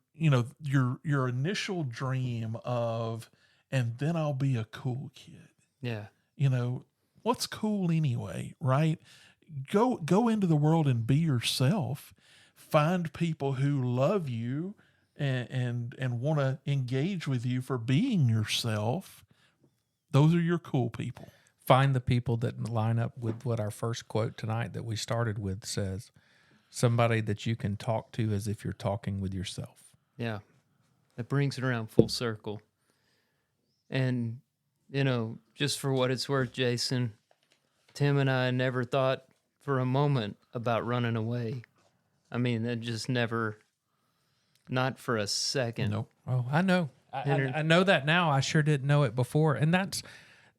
initial dream of, and then I'll be a cool kid. Yeah. What's cool anyway, right? Go into the world and be yourself. Find people who love you and want to engage with you for being yourself. Those are your cool people. Find the people that line up with what our first quote tonight that we started with says. Somebody that you can talk to as if you're talking with yourself. Yeah. That brings it around full circle. And, just for what it's worth, Jason, Tim and I never thought for a moment about running away. I mean, that just never, not for a second. Nope. Oh, I know. I know that now. I sure didn't know it before. And that's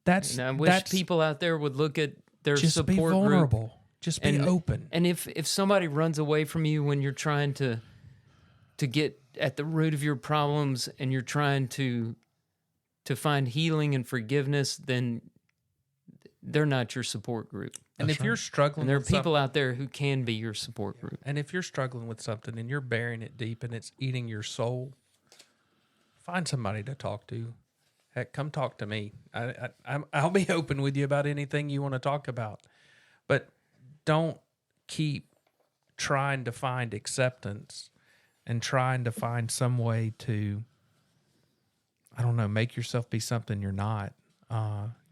And I wish people out there would look at their just support be group. vulnerable. Just be open. And if somebody runs away from you when you're trying to get at the root of your problems and you're trying to find healing and forgiveness, then they're not your support group. And if you're struggling, And there are with people out there who can be your support group. and if you're struggling with something and you're burying it deep and it's eating your soul, find somebody to talk to. Heck, come talk to me. I'll be open with you about anything you want to talk about. But don't keep trying to find acceptance and trying to find some way to, I don't know, make yourself be something you're not,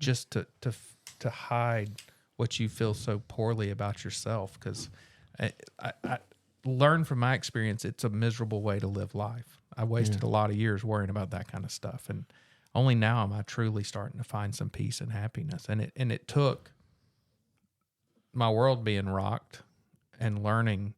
just to hide what you feel so poorly about yourself. Because I learned from my experience, it's a miserable way to live life. I wasted a lot of years worrying about that kind of stuff, and only now am I truly starting to find some peace and happiness. And it took my world being rocked and learning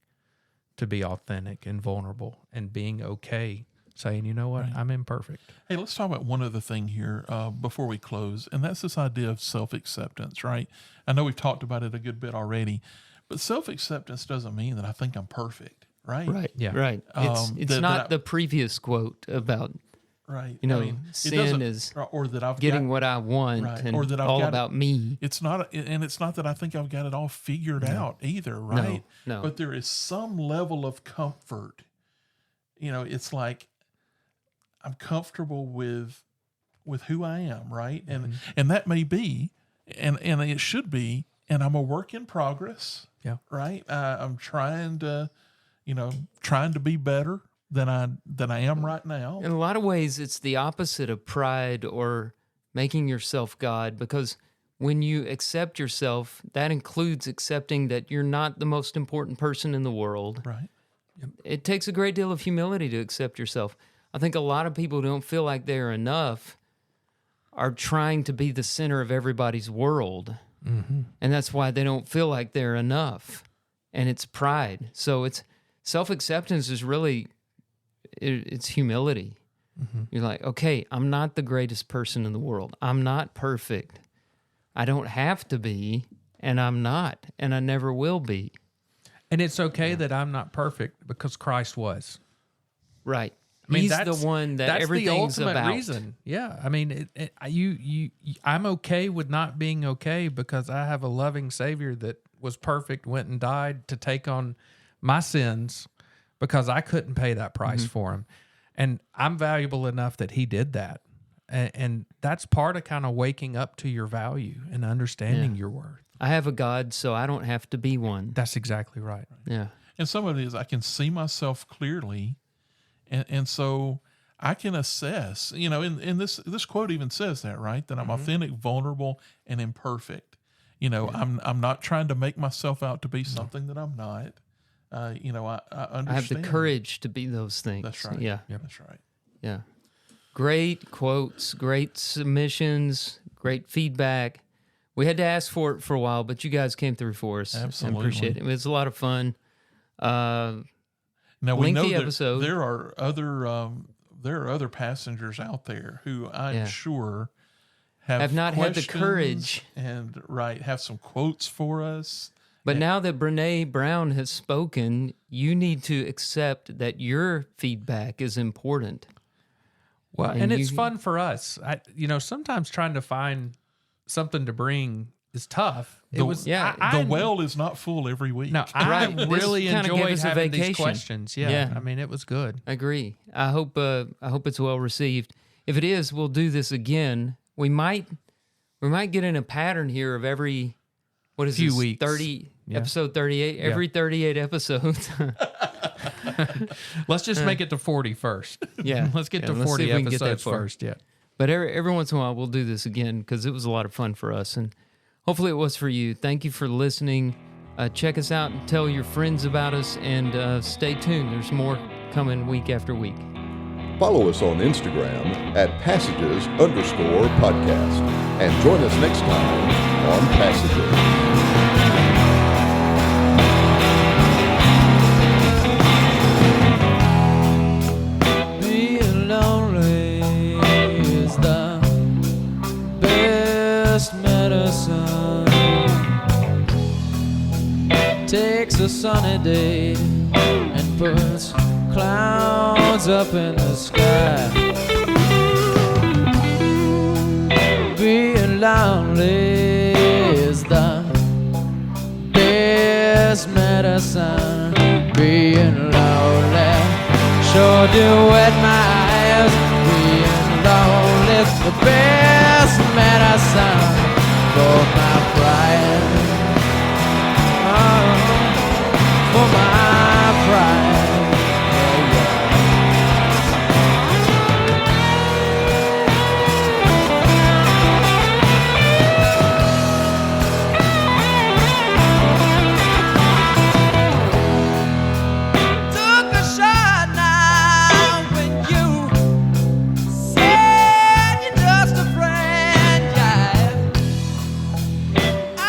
to be authentic and vulnerable and being okay, saying, you know what, I'm imperfect. Hey, let's talk about one other thing here before we close, and that's this idea of self-acceptance, right? I know we've talked about it a good bit already, but self-acceptance doesn't mean that I think I'm perfect, right? Right. Yeah. Right. It's not the previous quote about, Right. sin is or that I've getting got, what I want, right, and or that I've all got about me. It's not that I think I've got it all figured out either, right? No. But there is some level of comfort. It's like I'm comfortable with who I am, right? And that may be, and it should be, and I'm a work in progress. Yeah. Right. I'm trying to be better than I am right now. In a lot of ways, it's the opposite of pride or making yourself God, because when you accept yourself, that includes accepting that you're not the most important person in the world. Right. It takes a great deal of humility to accept yourself. I think a lot of people who don't feel like they're enough are trying to be the center of everybody's world. And that's why they don't feel like they're enough. And it's pride. So it's self-acceptance is really, it's humility. You're like, okay, I'm not the greatest person in the world. I'm not perfect. I don't have to be, and I'm not, and I never will be. And it's okay that I'm not perfect because Christ was. Right. I mean, He's the one that that's everything's the ultimate about. reason. Yeah, I mean, I'm okay with not being okay because I have a loving Savior that was perfect, went and died to take on my sins because I couldn't pay that price for him, and I'm valuable enough that He did that, and that's part of kind of waking up to your value and understanding your worth. I have a God, so I don't have to be one. That's exactly right. Yeah. And some of it is I can see myself clearly, and so I can assess. You know, in this quote even says that, right? That I'm authentic, vulnerable, and imperfect. You know, I'm not trying to make myself out to be something that I'm not. You know, I understand. I have the courage to be those things. That's right. Yeah. That's right. Yeah. Great quotes, great submissions, great feedback. We had to ask for it for a while, but you guys came through for us. Absolutely. I appreciate it. It was a lot of fun. Now we know lengthy that episode. there are other passengers out there who I'm sure have not had the questions courage. and have some quotes for us. But now that Brene Brown has spoken, you need to accept that your feedback is important. Well, and it's you- fun for us. Sometimes trying to find something to bring is tough. It was The well is not full every week. No, I Right. This really kinda gave enjoyed us a having these vacation. questions. Yeah, Yeah. I mean, it was good. I agree. I hope it's well received. If it is, we'll do this again. We might get in a pattern here of every Few this, weeks. 30 Yeah. episode 38 every 38 episodes. Let's just make it to 40 first. Yeah. Let's get Yeah, to let's see 40 if we can get that episodes far. first. Yeah. But every once in a while we'll do this again because it was a lot of fun for us, and hopefully it was for you. Thank you for listening. Check us out and tell your friends about us, and stay tuned. There's more coming week after week. Follow us on Instagram at passages_podcast. And join us next time on Passages. Being lonely is the best medicine. Takes a sunny day and puts clouds up in the sky. Being lonely is the best medicine. Being lonely sure do wet my eyes. Being lonely's the best medicine for my pride. For my pride. Took a shot now when you said you're just a friend, yeah. I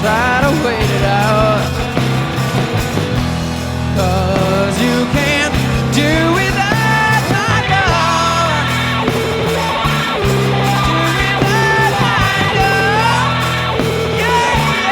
try to wait it out. 'Cause you can't do without my love. Do without my love. Yeah,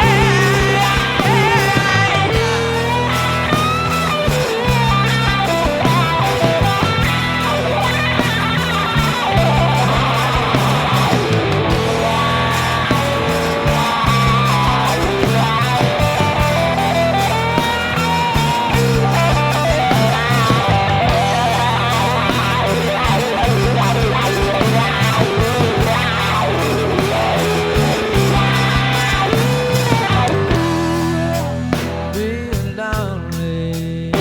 being lonely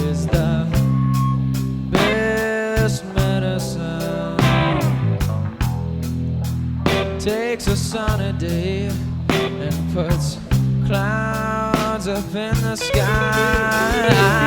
is the best medicine. Takes a sunny day and puts clouds up in the sky.